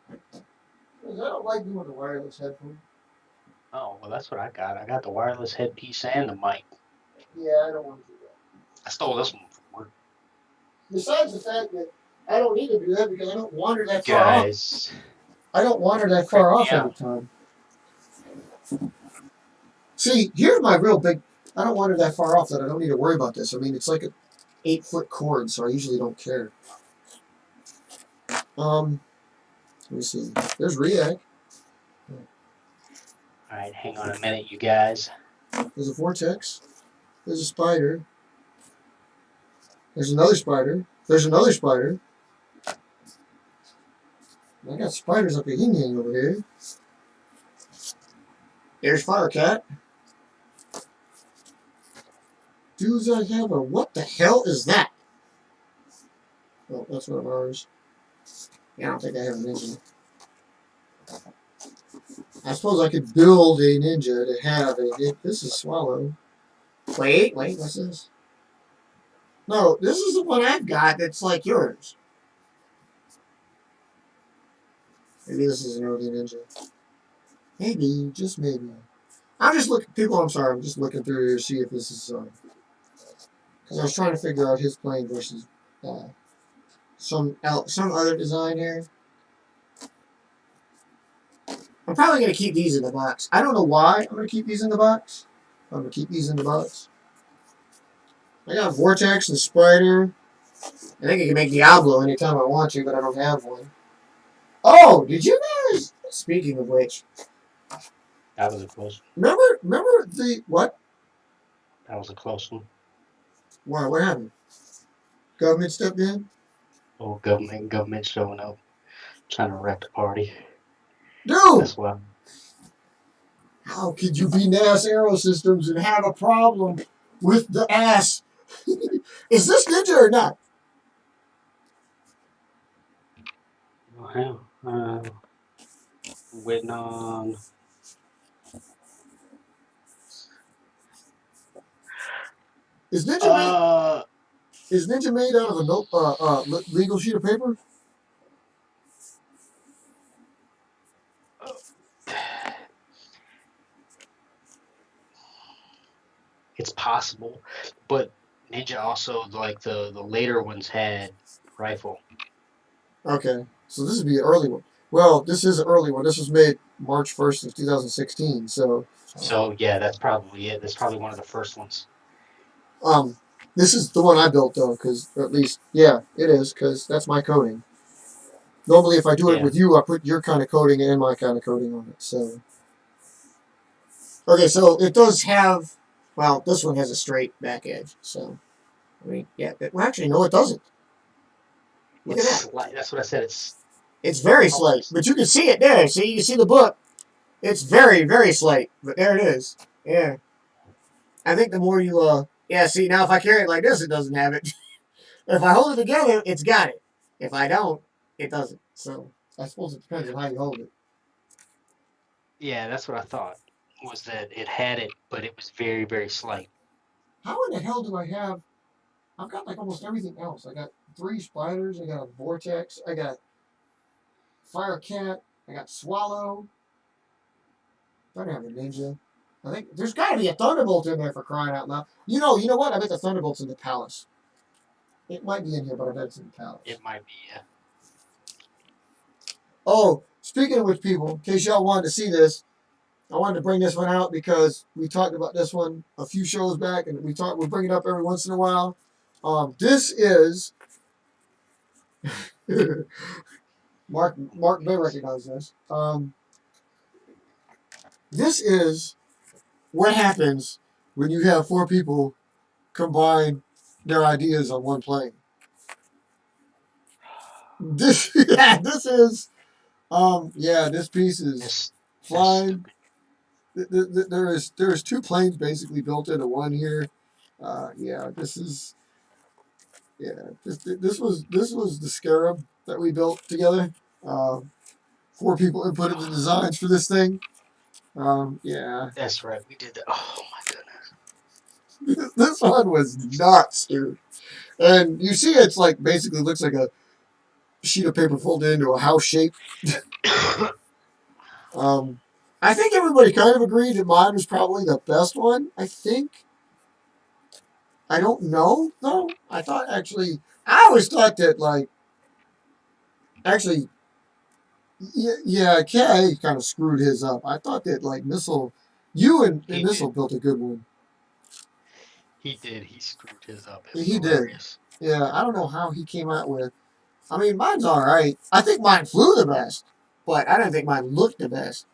Because I don't like doing the wireless headphones. Oh, well, that's what I got. I got the wireless headpiece and the mic. Yeah, I don't want to do that. I stole this one from work. Besides the fact that I don't need to do that because I don't wander that far off. Guys, I don't wander that far off every time. See, here's my real big. I don't wander that far off that I don't need to worry about this. I mean, it's like an 8-foot cord, so I usually don't care. Let me see. There's React. all right, hang on a minute, you guys. There's a vortex. There's a spider. There's another spider. There's another spider. I got spiders up a yin yang over here. There's Firecat. Does I have a... What the hell is that? Oh, that's one of ours. Yeah, I don't think I have a ninja. I suppose I could build a ninja to have a... This is Swallow. Wait, what's this? No, this is the one I've got that's like yours. Maybe this is an early ninja. Maybe, just maybe. I'm just looking... People, I'm sorry, I'm just looking through here to see if this is... Because I was trying to figure out his plane versus some other design here. I'm probably going to keep these in the box. I don't know why I'm going to keep these in the box. I'm going to keep these in the box. I got Vortex and Spider. I think I can make Diablo anytime I want to, but I don't have one. Oh, did you guys? Speaking of which, That was a close one. remember the what? That was a close one. Why? What happened? Government stepped in. Oh, government showing up, trying to wreck the party. Dude, That's why. how could you be NAS Aerosystems and have a problem with the ass? Is this Ninja or not? Well, waiting on. Is Ninja made out of a legal sheet of paper? It's possible, but Ninja also like the later ones had rifle. Okay, so this would be an early one. Well, this is an early one. This was made March 1st of 2016. So yeah, that's probably it. That's probably one of the first ones. This is the one I built though, because at least it is because that's my coating. Normally, if I do it with you, I put your kind of coating and my kind of coating on it. So okay, so it does have. Well, this one has a straight back edge. So I mean, well, actually, no, it doesn't. Look at that. That's what I said. It's very slight, but you can see it there. See, you see the book. It's very, very slight, but there it is. Yeah. I think the more you, see, now if I carry it like this, it doesn't have it. If I hold it together, it's got it. If I don't, it doesn't. So I suppose it depends on how you hold it. Yeah, that's what I thought. Was that it had it, but it was very, very slight. How in the hell do I have? I've got like almost everything else. I got 3 spiders. I got a vortex. I got fire cat. I got swallow. I don't have a ninja. I think there's got to be a thunderbolt in there for crying out loud. You know what? I bet the thunderbolt's in the palace. It might be in here, but I bet it's in the palace. It might be, yeah. Oh, speaking of which, people, in case y'all wanted to see this, I wanted to bring this one out because we talked about this one a few shows back, and we bring it up every once in a while. This is Mark may recognize this. This is what happens when you have 4 people combine their ideas on one plane. This is this piece is flying. There's 2 planes basically built into one here. This was the Scarab that we built together. 4 people inputted the designs for this thing. That's right. We did that. Oh my goodness. This one was nuts, dude. And you see, it's like basically looks like a sheet of paper folded into a house shape. I think everybody kind of agreed that mine was probably the best one. I think. I don't know though. I always thought that Kay kind of screwed his up. I thought that you and Missile built a good one. He did. He screwed his up. He did. Yeah, I don't know how he came out with. I mean, mine's all right. I think mine flew the best, but I don't think mine looked the best.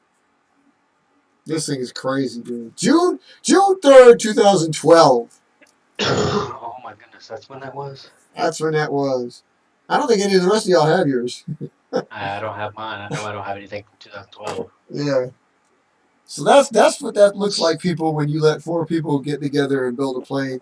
This thing is crazy, dude. June 3rd, 2012. Oh my goodness, that's when that was? That's when that was. I don't think any of the rest of y'all have yours. I don't have mine. I know I don't have anything from 2012. Yeah. So that's what that looks like, people, when you let 4 people get together and build a plane.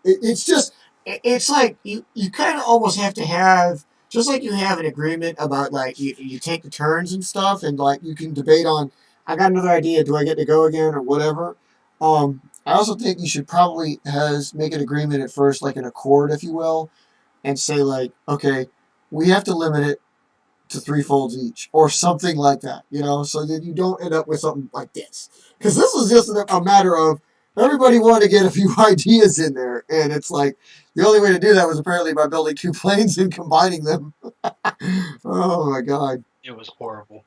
It's like you kind of almost have to have, just like you have an agreement about you take the turns and stuff, and you can debate on, I got another idea, do I get to go again or whatever. I also think you should probably make an agreement at first, like an accord, if you will, and say okay, we have to limit it to 3 folds each or something like that, so that you don't end up with something like this. Because this was just a matter of, everybody wanted to get a few ideas in there, and it's like the only way to do that was apparently by building two planes and combining them. Oh my god. It was horrible.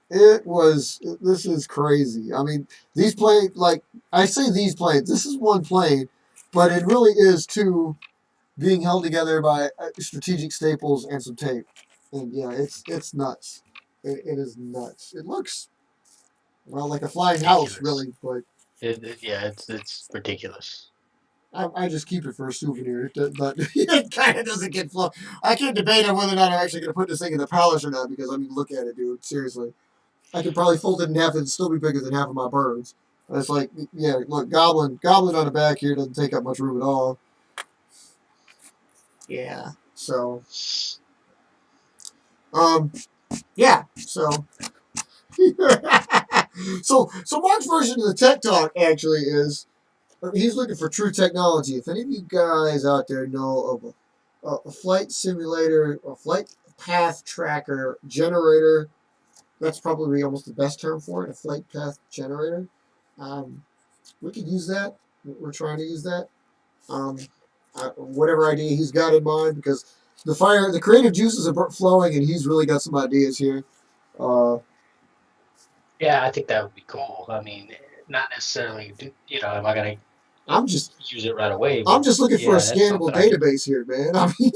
It was. This is crazy. I mean, these planes, like I say, these planes. This is one plane, but it really is two being held together by strategic staples and some tape. And yeah, it's nuts. It is nuts. It looks well like a flying house, Ridiculous. really, but Yeah, it's ridiculous. I just keep it for a souvenir. But it kind of doesn't get flown. I can't debate on whether or not I'm actually going to put this thing in the palace or not because I mean, look at it, dude. Seriously. I could probably fold it in half and still be bigger than half of my birds. It's like, yeah, look, goblin on the back here doesn't take up much room at all. Yeah. So, um, yeah. So, so Mark's version of the tech talk actually is he's looking for true technology. If any of you guys out there know of a flight simulator, a flight path tracker generator, that's probably almost the best term for it, a flight path generator. We could use that. We're trying to use that. Um, whatever idea he's got in mind, because the creative juices are flowing, and he's really got some ideas here. Yeah, I think that would be cool. I mean, not necessarily, am I gonna I'm just use it right away? I'm But just looking for a yeah, that's scannable something I could. database here, man. I mean,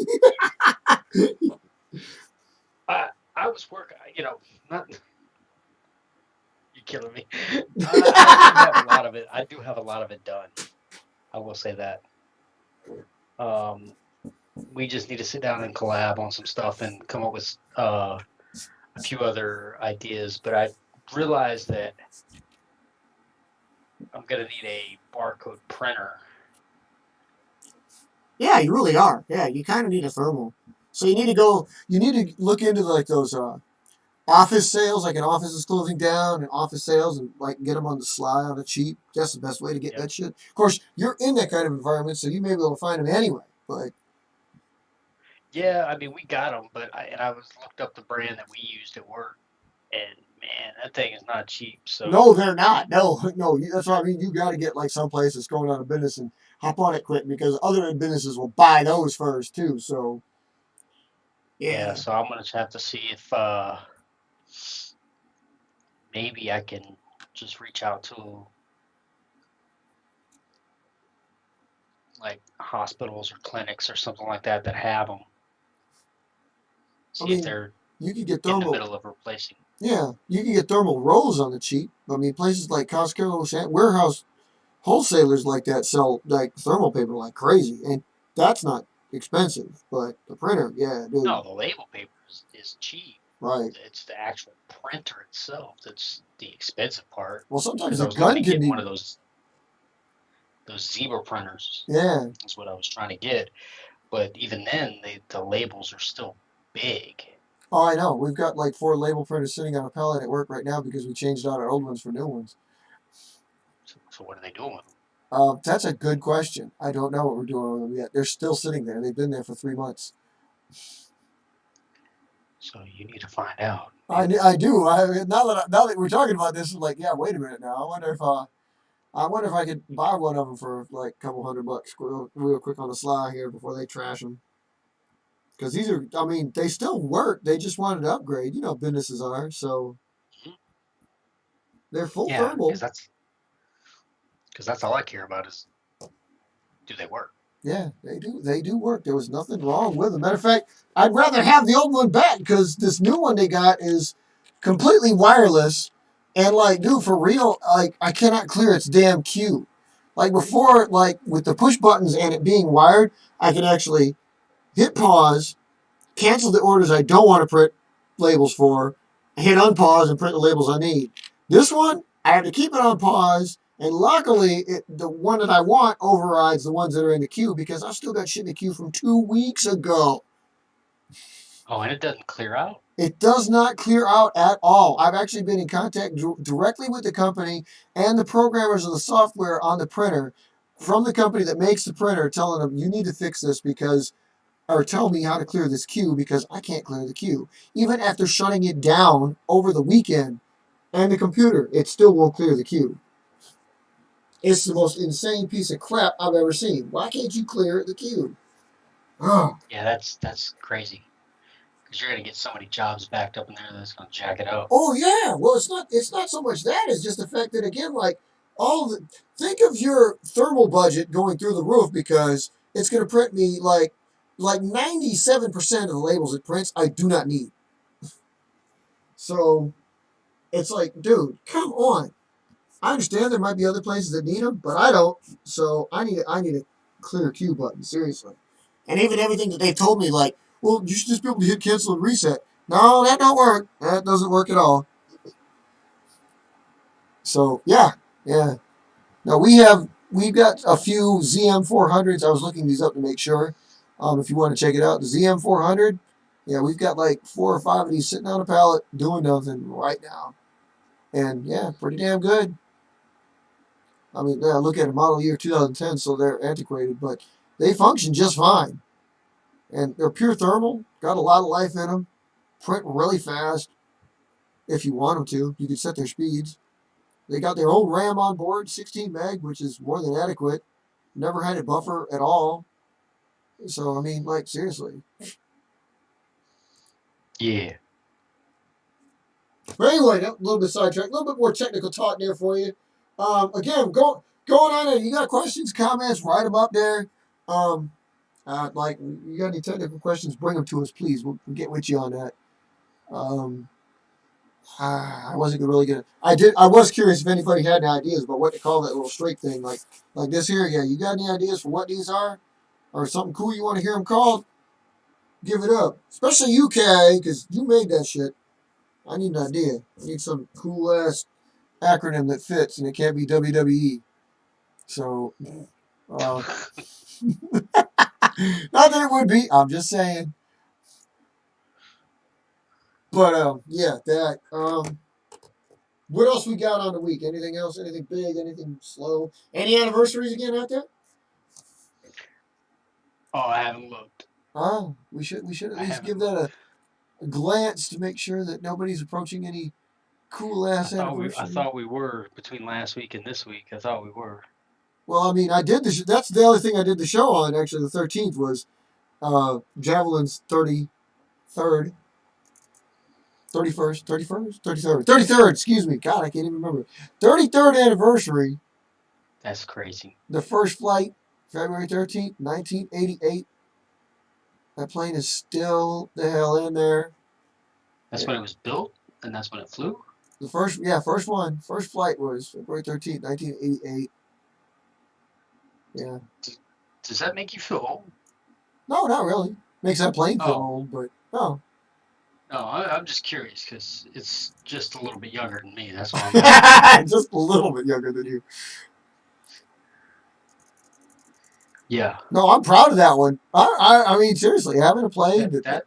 I was working, not you're killing me. I do have a lot of it. I do have a lot of it done. I will say that. Um, we just need to sit down and collab on some stuff and come up with a few other ideas. But I realized that I'm gonna need a barcode printer. yeah, you really are. Yeah, you kind of need a thermal. So you need to go. You need to look into like those office sales, like an office is closing down, and office sales, and like get them on the sly on the cheap. That's the best way to get Yep. that shit. Of course, you're in that kind of environment, so you may be able to find them anyway. But Yeah, I mean we got them, but I was looked up the brand that we used at work, and man, that thing is not cheap. no, So they're not. No, no. That's what I mean. You got to get like some place that's going out of business and hop on it quick because other businesses will buy those first too. So yeah, yeah. so I'm gonna have to see if maybe I can just reach out to like hospitals or clinics or something like that that have them. I See if mean, they're you could get in the thermal. middle of replacing. Yeah, you can get thermal rolls on the cheap. I mean, places like Costco, warehouse wholesalers like that sell like thermal paper like crazy, and that's not expensive. But the printer, yeah, dude, No, the label paper is cheap. right. It's the actual printer itself that's the expensive part. Well, sometimes Because I a was looking gun at can getting be, one of those zebra printers. yeah. That's what I was trying to get. But even then, the labels are still big. Oh, I know. We've got like 4 label printers sitting on a pallet at work right now because we changed out our old ones for new ones. So what are they doing with them? That's a good question. I don't know what we're doing with them yet. They're still sitting there. They've been there for 3 months. So you need to find out. I do. Now that we're talking about this, I'm like, yeah, wait a minute now. I wonder if I could buy one of them for like a couple $100 real quick on the sly here before they trash them. Because these are, I mean, they still work. They just wanted to upgrade. You know, businesses are. So Mhm. they're full Yeah, thermal. because that's all I care about is do they work? Yeah, they do. They do work. There was nothing wrong with them. Matter of fact, I'd rather have the old one back because this new one they got is completely wireless. And like, dude, for real, like I cannot clear its damn queue. Like before, like with the push buttons and it being wired, I could actually hit pause, cancel the orders I don't want to print labels for, hit unpause and print the labels I need. This one, I have to keep it on pause, and luckily, the one that I want overrides the ones that are in the queue because I've still got shit in the queue from 2 weeks ago. Oh, and it doesn't clear out? It does not clear out at all. I've actually been in contact directly with the company and the programmers of the software on the printer from the company that makes the printer, telling them, you need to fix this because or tell me how to clear this queue because I can't clear the queue. Even after shutting it down over the weekend and the computer, it still won't clear the queue. It's the most insane piece of crap I've ever seen. Why can't you clear the cube? Oh, Yeah, that's crazy. Because you're gonna get so many jobs backed up in there that's gonna jack it up. oh yeah. Well, it's not so much that. It's just the fact that again, like all the think of your thermal budget going through the roof because it's going to print me like 97% of the labels it prints I do not need. So it's like, dude, come on. I understand there might be other places that need them, but I don't. So I need a clear queue button, seriously. And even everything that they've told me, like, well, you should just be able to hit cancel and reset. No, that don't work. That doesn't work at all. So yeah, yeah. No, we've got a few ZM400s. I was looking these up to make sure. If you want to check it out, the ZM400. Yeah, we've got like 4 or 5 of these sitting on a pallet doing nothing right now, and yeah, pretty damn good. I mean, yeah, look at a model year 2010, so they're antiquated, but they function just fine. And they're pure thermal, got a lot of life in them, print really fast if you want them to. You can set their speeds. They got their own RAM on board, 16 meg, which is more than adequate. Never had a buffer at all. So, I mean, like, seriously. Yeah. But anyway, a little bit sidetracked, a little bit more technical talk there for you. Again, going on there, you got questions, comments, write them up there. Like, you got any technical questions, bring them to us, please. We'll get with you on that. Um, I wasn't really gonna. I was curious if anybody had any ideas about what to call that little straight thing, like this here. Yeah, you got any ideas for what these are, or something cool you want to hear them called? Give it up, especially you, Kay, because you made that shit. I need an idea. I need some cool ass acronym that fits, and it can't be WWE. So, uh, not that it would be. I'm just saying. But yeah, that. What else we got on the week? Anything else? Anything big? Anything slow? Any anniversaries again out there? Oh, I haven't looked. We should at I least give haven't that looked. a glance to make sure that nobody's approaching any cool ass I anniversary. thought we were between last week and this week. I thought we were. Well, I mean, I did the. That's the other thing I did the show on. Actually, the 13th was Javelin's 33rd, 31st, 31st, 33rd, 33rd. Excuse me. God, I can't even remember. 33rd anniversary. That's crazy. The first flight, February 13th, 1988. That plane is still the hell in there. That's Yeah. when it was built, and that's when it flew. The first flight was February 13th, 1988. Yeah. Does that make you feel old? No, not really. Makes that plane feel Oh, old, but no. no, I'm just curious because it's just a little bit younger than me. That's why I'm asking. Just a little bit younger than you. Yeah, No, I'm proud of that one. I mean, seriously, having a plane that that that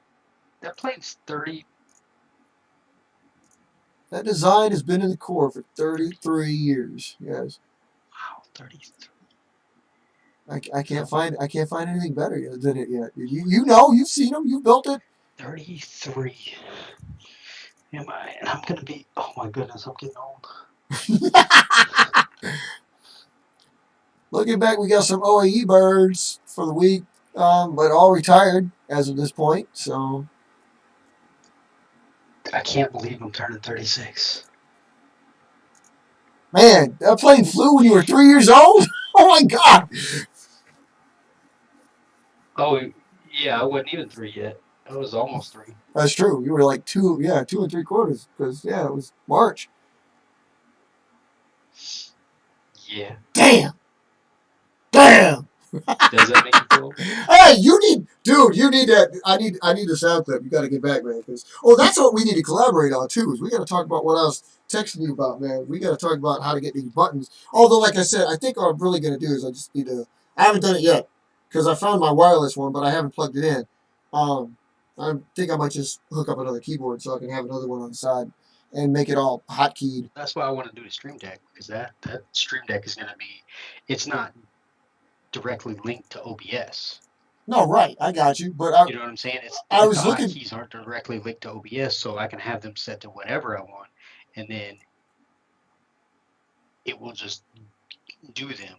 that plane's 30. that design has been in the Corps for 33 years. Yes, Wow, 33. I can't find anything better than it yet. You know, you've seen them, you've built it. 33. Am I? And I'm gonna be. Oh my goodness, I'm getting old. Looking back, we got some OAE birds for the week, but all retired as of this point. So, I can't believe I'm turning 36. man, that plane flew when you were 3 years old. Oh my God, Oh, yeah, I wasn't even 3 yet. I was almost 3. that's true. You were like 2 and 3/4 because yeah, it was March. Yeah. Damn, damn. Does that make you feel old? Hey, you need that. I need the sound clip. You got to get back, man. Because that's what we need to collaborate on too. Is we got to talk about what I was texting you about, man. We got to talk about how to get these buttons. Although, like I said, I think what I'm really gonna do is I just need to. I haven't done it yet because I found my wireless one, but I haven't plugged it in. Um, I think I might just hook up another keyboard so I can have another one on the side and make it all hotkeyed. That's why I want to do the Stream Deck because that Stream Deck is gonna be. It's not directly linked to OBS. No, right, I got you. But You know what I'm saying? I The was looking. hotkeys aren't directly linked to OBS, so I can have them set to whatever I want, and then it will just do them.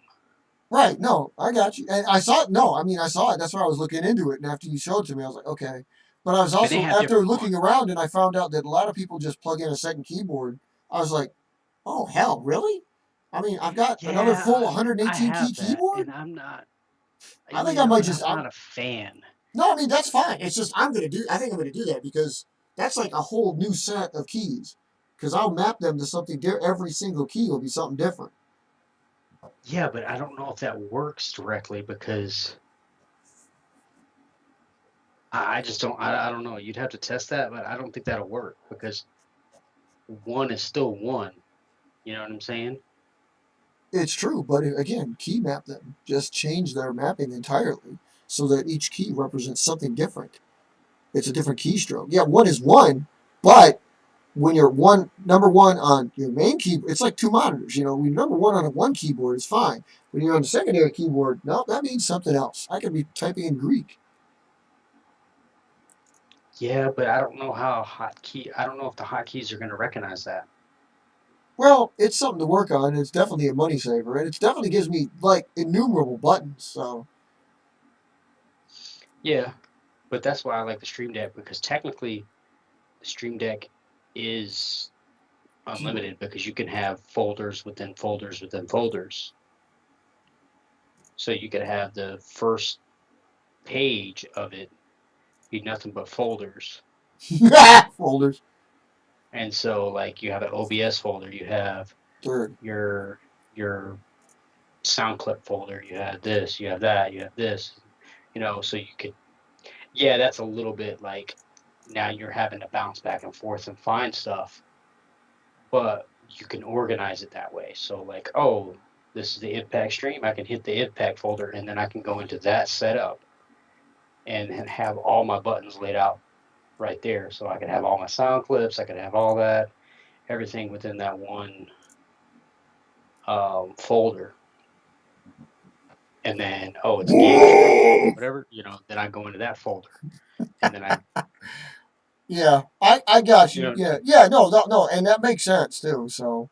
Right. No, I got you. And I saw it. No, I mean, I saw it. That's why I was looking into it. And after you showed it to me, I was like, okay. But I was And they also, have after different looking ones. around and I found out that a lot of people just plug in a second keyboard, I was like, oh, hell, really? I mean, I've got another full Yeah, I 118 key have that, keyboard. and I'm not. I think I might just, I'm not a fan. no, I mean, that's fine. It's just, I think I'm going to do that because that's like a whole new set of keys. Because I'll map them to something, every single key will be something different. Yeah, but I don't know if that works directly because I just don't. I don't know. You'd have to test that, but I don't think that'll work because one is still one. You know what I'm saying? It's true, but again, key map them. Just change their mapping entirely so that each key represents something different. It's a different keystroke. Yeah, one is one, but when you're number one on your main keyboard, it's like two monitors. When you're number one on one keyboard is fine. When you're on the secondary keyboard, no, that means something else. I could be typing in Greek. Yeah, but I don't know how hotkey. I don't know if the hotkeys are going to recognize that. Well, it's something to work on. It's definitely a money saver, and it definitely gives me like innumerable buttons. So Yeah, but that's why I like the Stream Deck because technically the Stream Deck is keyboard. unlimited because you can have folders within folders within folders. So you could have the first page of it be nothing but folders. Folders. And so like you have an OBS folder, you have Third. your sound clip folder, you have this, you have that, you have this, so you could, yeah, that's a little bit like now you're having to bounce back and forth and find stuff, but you can organize it that way. So like, oh, this is the IVPAC stream, I can hit the IVPAC folder and then I can go into that setup and have all my buttons laid out right there. So I could have all my sound clips, I could have all that, everything within that one folder. And then, oh, it's game stream, whatever, then I go into that folder. And then Yeah, I got you you. know, Yeah, no, and that makes sense too. So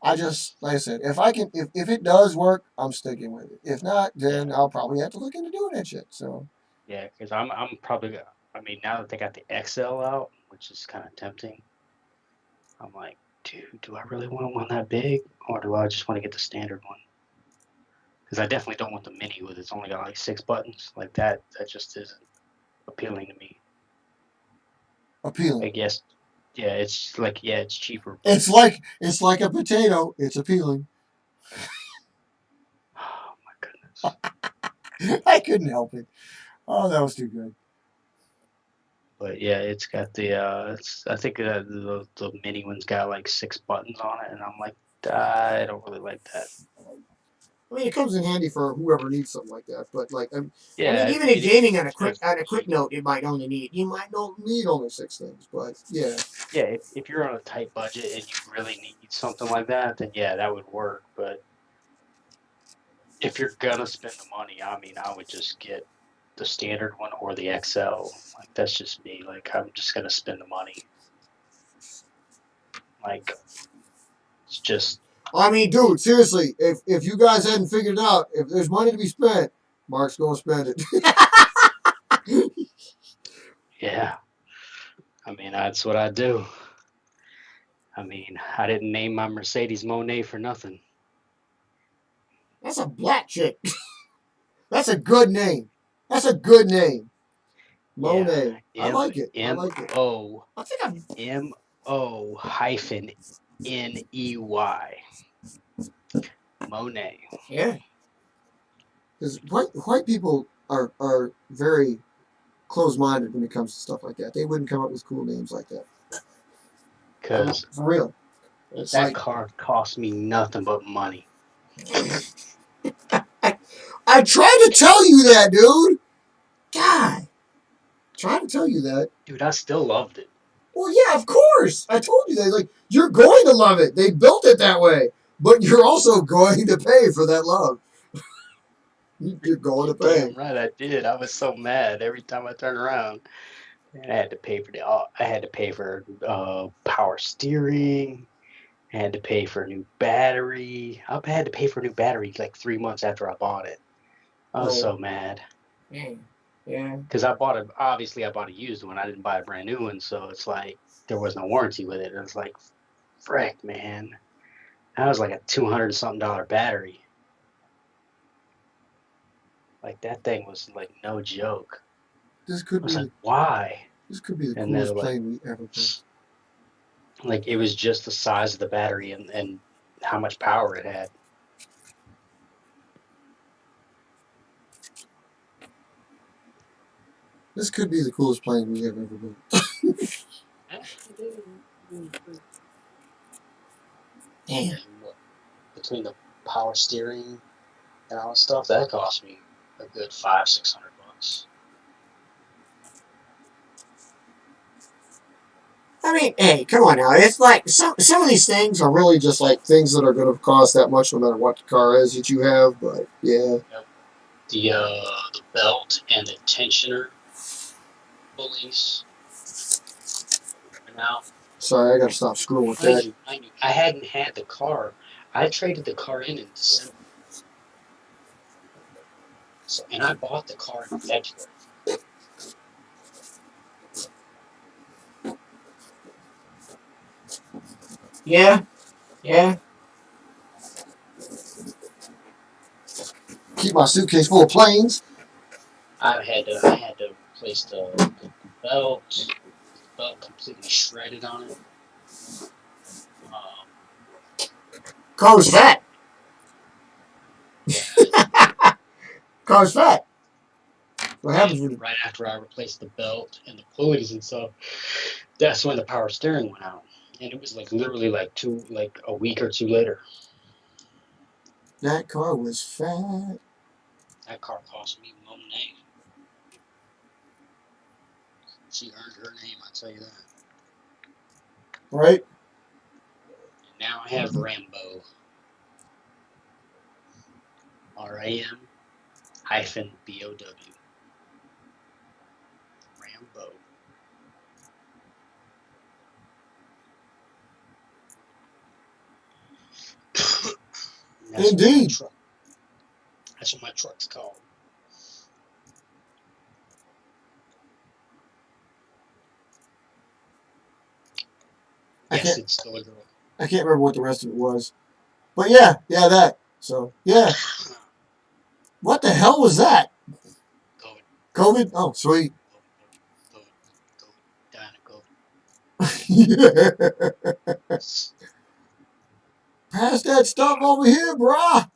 I just, like I said, if I can, if it does work, I'm sticking with it. If not, yeah, then I'll probably have to look into doing that shit. So yeah, because I'm probably, I mean, now that they got the XL out, which is kind of tempting, I'm like, dude, do I really want one that big, or do I just want to get the standard one? Because I definitely don't want the mini with it's only got like 6 buttons like that. That just isn't appealing to me. I appealing. guess, yeah, it's like, yeah, it's cheaper, but It's like a potato. It's appealing. oh my goodness. I couldn't help it. Oh, that was too good. But yeah, it's got the I think the mini one's got like 6 buttons on it, and I'm like, I don't really like that. I mean, it comes in handy for whoever needs something like that. But like, I mean, Yeah, even in gaming on a it's quick note, you might not need only 6 things. But yeah, yeah. If you're on a tight budget and you really need something like that, then yeah, that would work. But if you're gonna spend the money, I mean, I would just get the standard one or the XL. Like that's just me. Like I'm just gonna spend the money. Like it's just I mean, dude, seriously, if you guys hadn't figured it out, if there's money to be spent, Mark's gonna spend it. yeah. I mean, that's what I do. I mean, I didn't name my Mercedes Monet for nothing. That's a black chick. That's a good name. That's a good name. Yeah, Monet. I M like it. I M like it. O I think I'm. MO hyphen NEY. Monet. Yeah. Because white people are very closed minded when it comes to stuff like that. They wouldn't come up with cool names like that. Because For real. It's that like car cost me nothing but money. I tried to tell you that, dude. God. Trying to tell you that. Dude, I still loved it. Well, yeah, of course. I told you that. Like, you're going to love it. They built it that way. But you're also going to pay for that love. You're going to pay. Damn right I did. I was so mad every time I turned around. And I had to pay for power steering, I had to pay for a new battery. I had to pay for a new battery like 3 months after I bought it. I was so mad. Yeah. Because I bought it, obviously I bought a used one. I didn't buy a brand new one, so it's like there was no warranty with it. It was like, frick, man. That was like a $200 something battery. Like that thing was like no joke. This I could was like, be why? the And they're coolest like, plane we ever built. like it was just the size of the battery and how much power it had. This could be the coolest plane we have ever built. Damn. Between the power steering and all that stuff, that cost me a good $500-600. I mean, hey, come on now. It's like some of these things are really just like things that are going to cost that much no matter what the car is that you have. But yeah. The belt and the tensioner pulleys are now. Sorry, I got to stop screwing with that. I hadn't had the car. I traded the car in December. So, and I bought the car in February. Yeah. Keep my suitcase full of planes. I had to replace the belt. The belt completely shredded on it. Car's fat. Car's fat. What happens when right after I replaced the belt and the pulleys and stuff, that's when the power steering went out, and it was like literally like a week or two later. that car was fat? That car cost me money. She earned her name, I'll tell you that. Right? And now I have Rambo. RAM-BOW. Rambo. Indeed. That's what my truck's called. Yes, it's still a girl. I can't remember what the rest of it was. But yeah, that. So, yeah. What the hell was that? COVID? Oh, sweet. Pass that stuff over here, brah.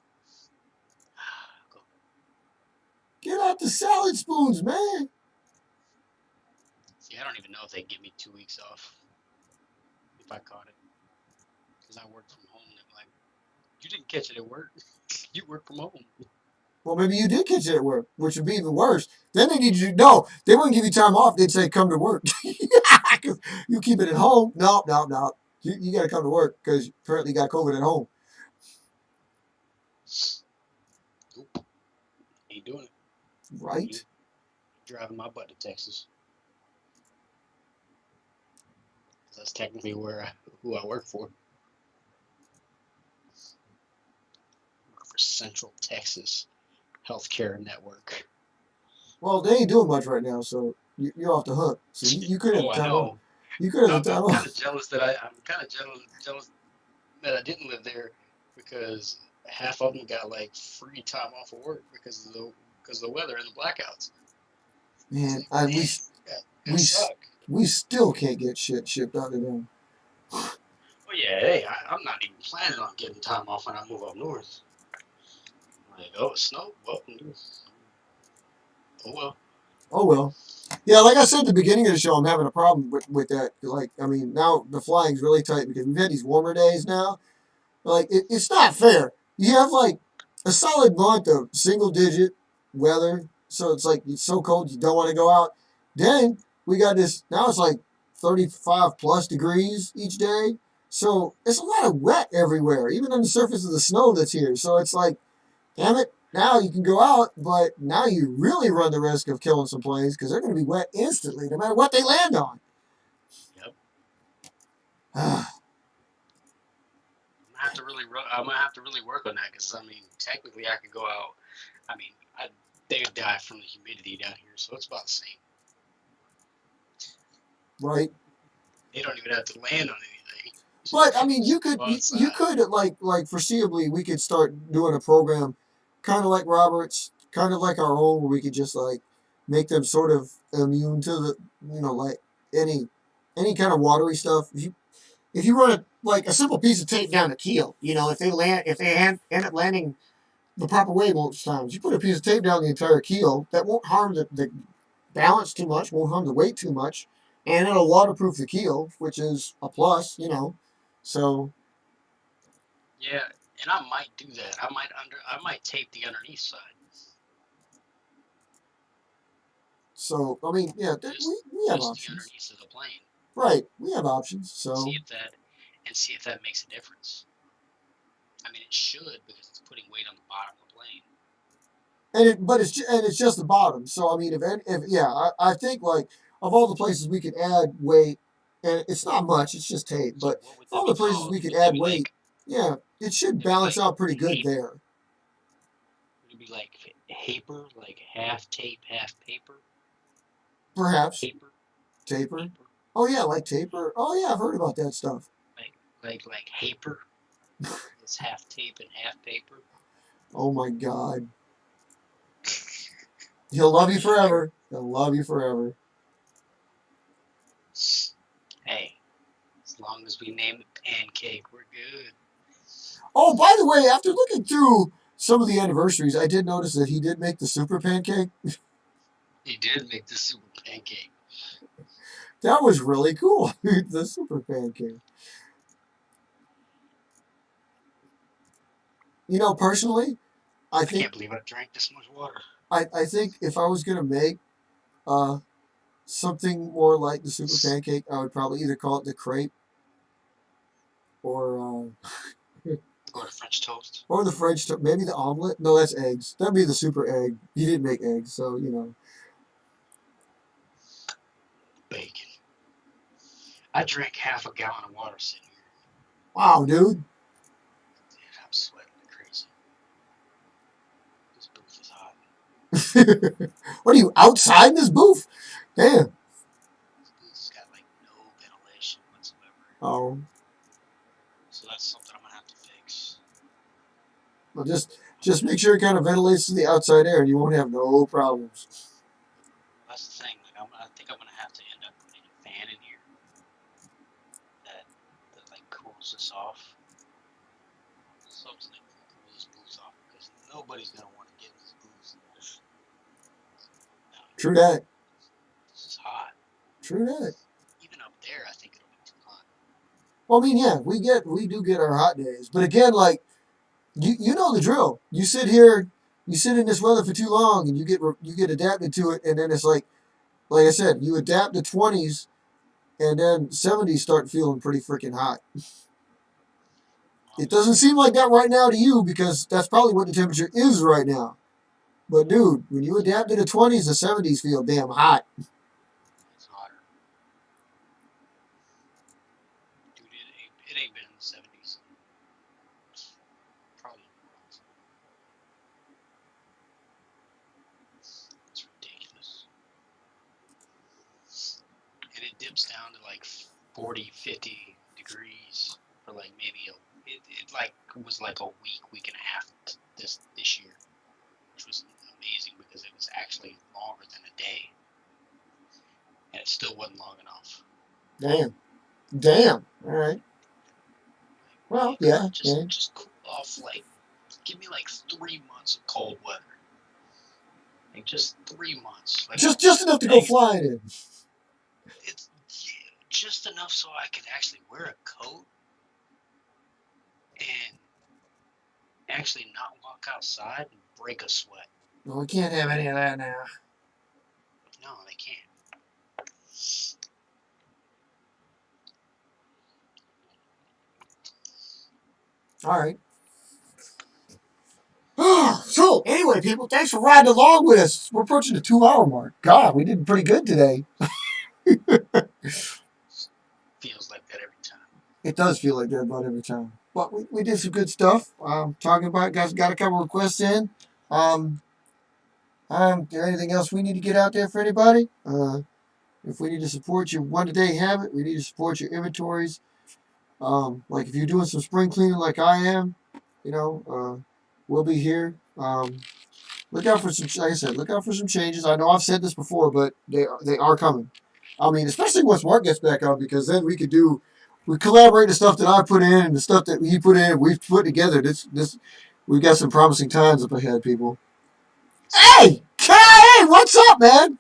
Get out the salad spoons, man. See, I don't even know if they give me 2 weeks off if I caught it. Because I work from home. They're like, you didn't catch it at work. You work from home. Well, maybe you did catch it at work, which would be even worse. Then they need you to know. They wouldn't give you time off. They'd say, come to work. You keep it at home. No. You got to come to work because apparently you got COVID at home. Nope. Ain't doing it. Right? Driving my butt to Texas. That's technically who I work for. I work for Central Texas Healthcare Network. Well, they ain't doing much right now, so you're off the hook. So you could have time off. You could have time off. I'm kind of jealous that I didn't live there because half of them got like free time off of work because of the weather and the blackouts. Man, we still can't get shit shipped out of them. Well, yeah, hey, I'm not even planning on getting time off when I move up north. Like, oh, it snowed? Well, oh well. Oh well. Yeah, like I said at the beginning of the show, I'm having a problem with that. Like, I mean, now the flying's really tight because we've had these warmer days now. Like, it's not fair. You have like a solid month of single digit weather, so it's like it's so cold you don't want to go out. Then we got this. Now it's like 35 plus degrees each day, so it's a lot of wet everywhere, even on the surface of the snow that's here. So it's like, damn it. Now you can go out, but now you really run the risk of killing some planes because they're going to be wet instantly, no matter what they land on. Yep. to really work on that because I mean, technically, I could go out. I mean, they would die from the humidity down here, so it's about the same. Right. They don't even have to land on anything. But I mean, you could like foreseeably we could start doing a program, kind of like Robert's, kind of like our own, where we could just like make them sort of immune to the like any kind of watery stuff. If you run like a simple piece of tape down the keel, if they end up landing the proper way most times, you put a piece of tape down the entire keel, that won't harm the balance too much, won't harm the weight too much, and it'll waterproof the keel, which is a plus, So yeah, and I might do that. I might tape the underneath side. So I mean, yeah, we have options. The underneath of the plane. Right, we have options. So see if that makes a difference. I mean, it should because it's putting weight on the bottom of the plane. And it's just the bottom. So I mean, I think like of all the places we could add weight, and it's not much, it's just tape, but all the places we could add weight, yeah, it should balance out pretty good there. Would it be like paper, like half tape, half paper? Perhaps. Taper. Oh yeah, like taper. Oh yeah, I've heard about that stuff. Like paper. It's half tape and half paper. Oh my God. He'll love you forever. He'll love you forever. Hey, as long as we name it Pancake, we're good. Oh, by the way, after looking through some of the anniversaries, I did notice that he did make the Super Pancake. He did make the Super Pancake. That was really cool. The Super Pancake. Personally, I can't believe I drank this much water. I think if I was gonna make something more like the Super Pancake, I would probably either call it the crepe or the French toast. Or the French toast. Maybe the omelet. No, that's eggs. That'd be the super egg. He didn't make eggs, so Bacon. I drank half a gallon of water sitting here. Wow, dude. Dude, I'm sweating like crazy. This booth is hot. What are you, outside in this booth? Damn. This booth's got like no ventilation whatsoever. Oh. So that's something I'm gonna have to fix. Well, just make sure it kind of ventilates to the outside air, and you won't have no problems. That's the thing. Like, I think I'm gonna have to end up putting a fan in here that like cools this off. Something that can cool this booth off because nobody's gonna want to get in this booth. True that. This is hot. True that. Even up there, I think it'll be too hot. Well, I mean, yeah, we do get our hot days, but again, like you know the drill. You sit in this weather for too long, and you get adapted to it, and then it's like I said, you adapt to 20s, and then 70s start feeling pretty freaking hot. It doesn't seem like that right now to you because that's probably what the temperature is right now. But dude, when you adapt to the 20s, the 70s feel damn hot. It's hotter. Dude, it ain't been in the 70s. Probably. It's ridiculous. And it dips down to like 40, 50 degrees for like maybe it like was like a week and a half this year, which was amazing because it was actually longer than a day, and it still wasn't long enough. Damn. All right. Well, yeah. Just cool off. Like, give me like 3 months of cold weather. Like just 3 months. Like just enough to go flying in. It's just enough so I can actually wear a coat and actually not walk outside and break a sweat. No, we can't have any of that now. No, they can't. All right. So, anyway, people, thanks for riding along with us. We're approaching the 2-hour mark. God, we did pretty good today. Feels like that every time. It does feel like that about every time. but we did some good stuff. Talking about guys got a couple requests in. Um, is there anything else we need to get out there for anybody? If we need to support your one a day habit, we need to support your inventories. Like if you're doing some spring cleaning like I am, we'll be here. Look out for some, like I said, look out for some changes. I know I've said this before, but they are coming. I mean, especially once Mark gets back on, because then we collaborate the stuff that I put in and the stuff that he put in. And we've put together. We've got some promising times up ahead, people. Hey, hey, what's up, man?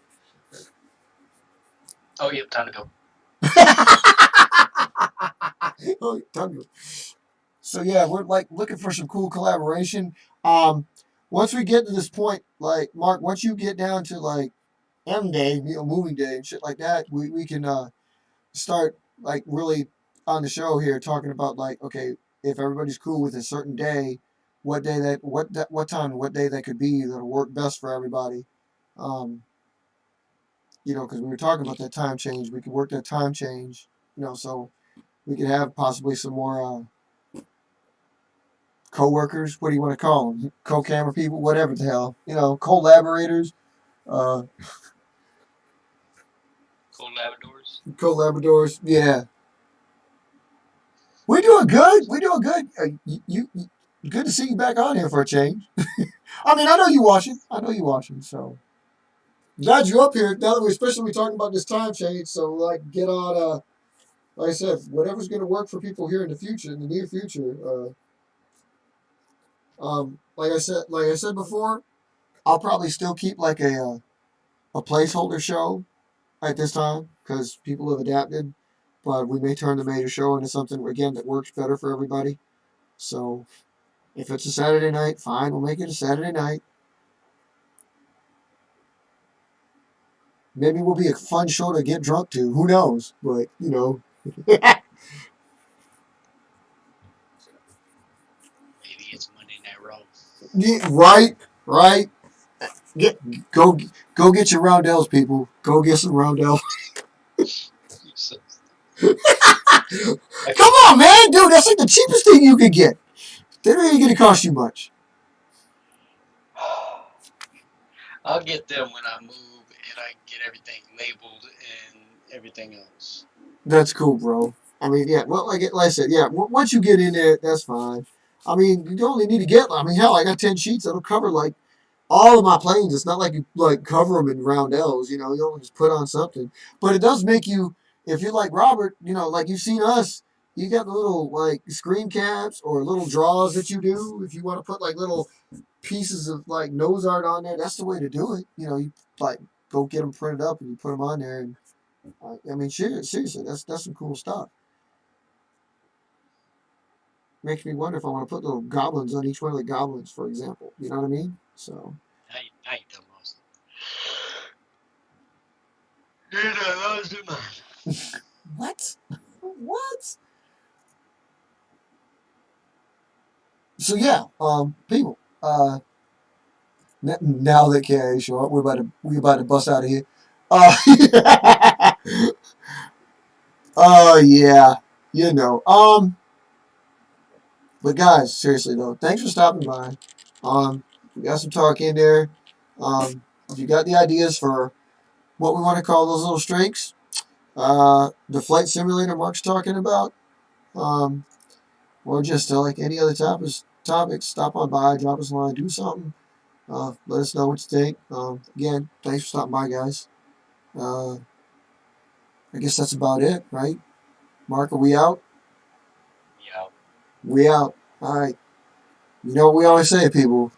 Oh, yeah, time to go. Oh, time to go. So yeah, we're like looking for some cool collaboration. Once we get to this point, like Mark, once you get down to like M Day, moving day and shit like that, we can start like really on the show here talking about like, okay, if everybody's cool with a certain day, what time, what day that could be that'll work best for everybody. Um, because we were talking about that time change, we could work that time change. So we could have possibly some more co-workers. What do you want to call them? Co-camera people, whatever the hell. Collaborators. Uh, Collaborators. Yeah. We're doing good. We're doing good. You good to see you back on here for a change. I mean, I know you watching. So glad you're up here. Now that we're especially talking about this time change. So like, get on. Like I said, whatever's going to work for people here in the future, in the near future. Like I said before, I'll probably still keep like a placeholder show at this time because people have adapted. But we may turn the major show into something again that works better for everybody. So if it's a Saturday night, fine, we'll make it a Saturday night. Maybe we'll be a fun show to get drunk to. Who knows? But Maybe it's Monday Night Raw. Yeah, right. Go get your roundels, people. Go get some roundels. Come on, man, dude. That's like the cheapest thing you could get. They're not even going to cost you much. I'll get them when I move and I get everything labeled and everything else. That's cool, bro. I mean, yeah. Well, like I said, yeah. Once you get in there, that's fine. I mean, you only need to get. I mean, hell, I got 10 sheets that'll cover like all of my planes. It's not like you like cover them in roundels. You don't just put on something. But it does make you, if you're like Robert, like you've seen us. You got the little like screen caps or little draws that you do. If you want to put like little pieces of like nose art on there, that's the way to do it. You like go get them printed up and you put them on there. And I mean, seriously, that's some cool stuff. Makes me wonder if I want to put little goblins on each one of the goblins, for example. You know what I mean? So. Now you done lost it. You done lost it, man. What? What? So yeah, people. Now that KIA show up, we about to bust out of here. Oh yeah, But guys, seriously though, thanks for stopping by. We got some talk in there. If you got the ideas for what we want to call those little strakes, the flight simulator Mark's talking about, or just like any other topics, stop on by, drop us a line, do something. Let us know what you think. Again, thanks for stopping by, guys. I guess that's about it, right? Mark, are we out? Yeah. We out. All right. You know what we always say, people.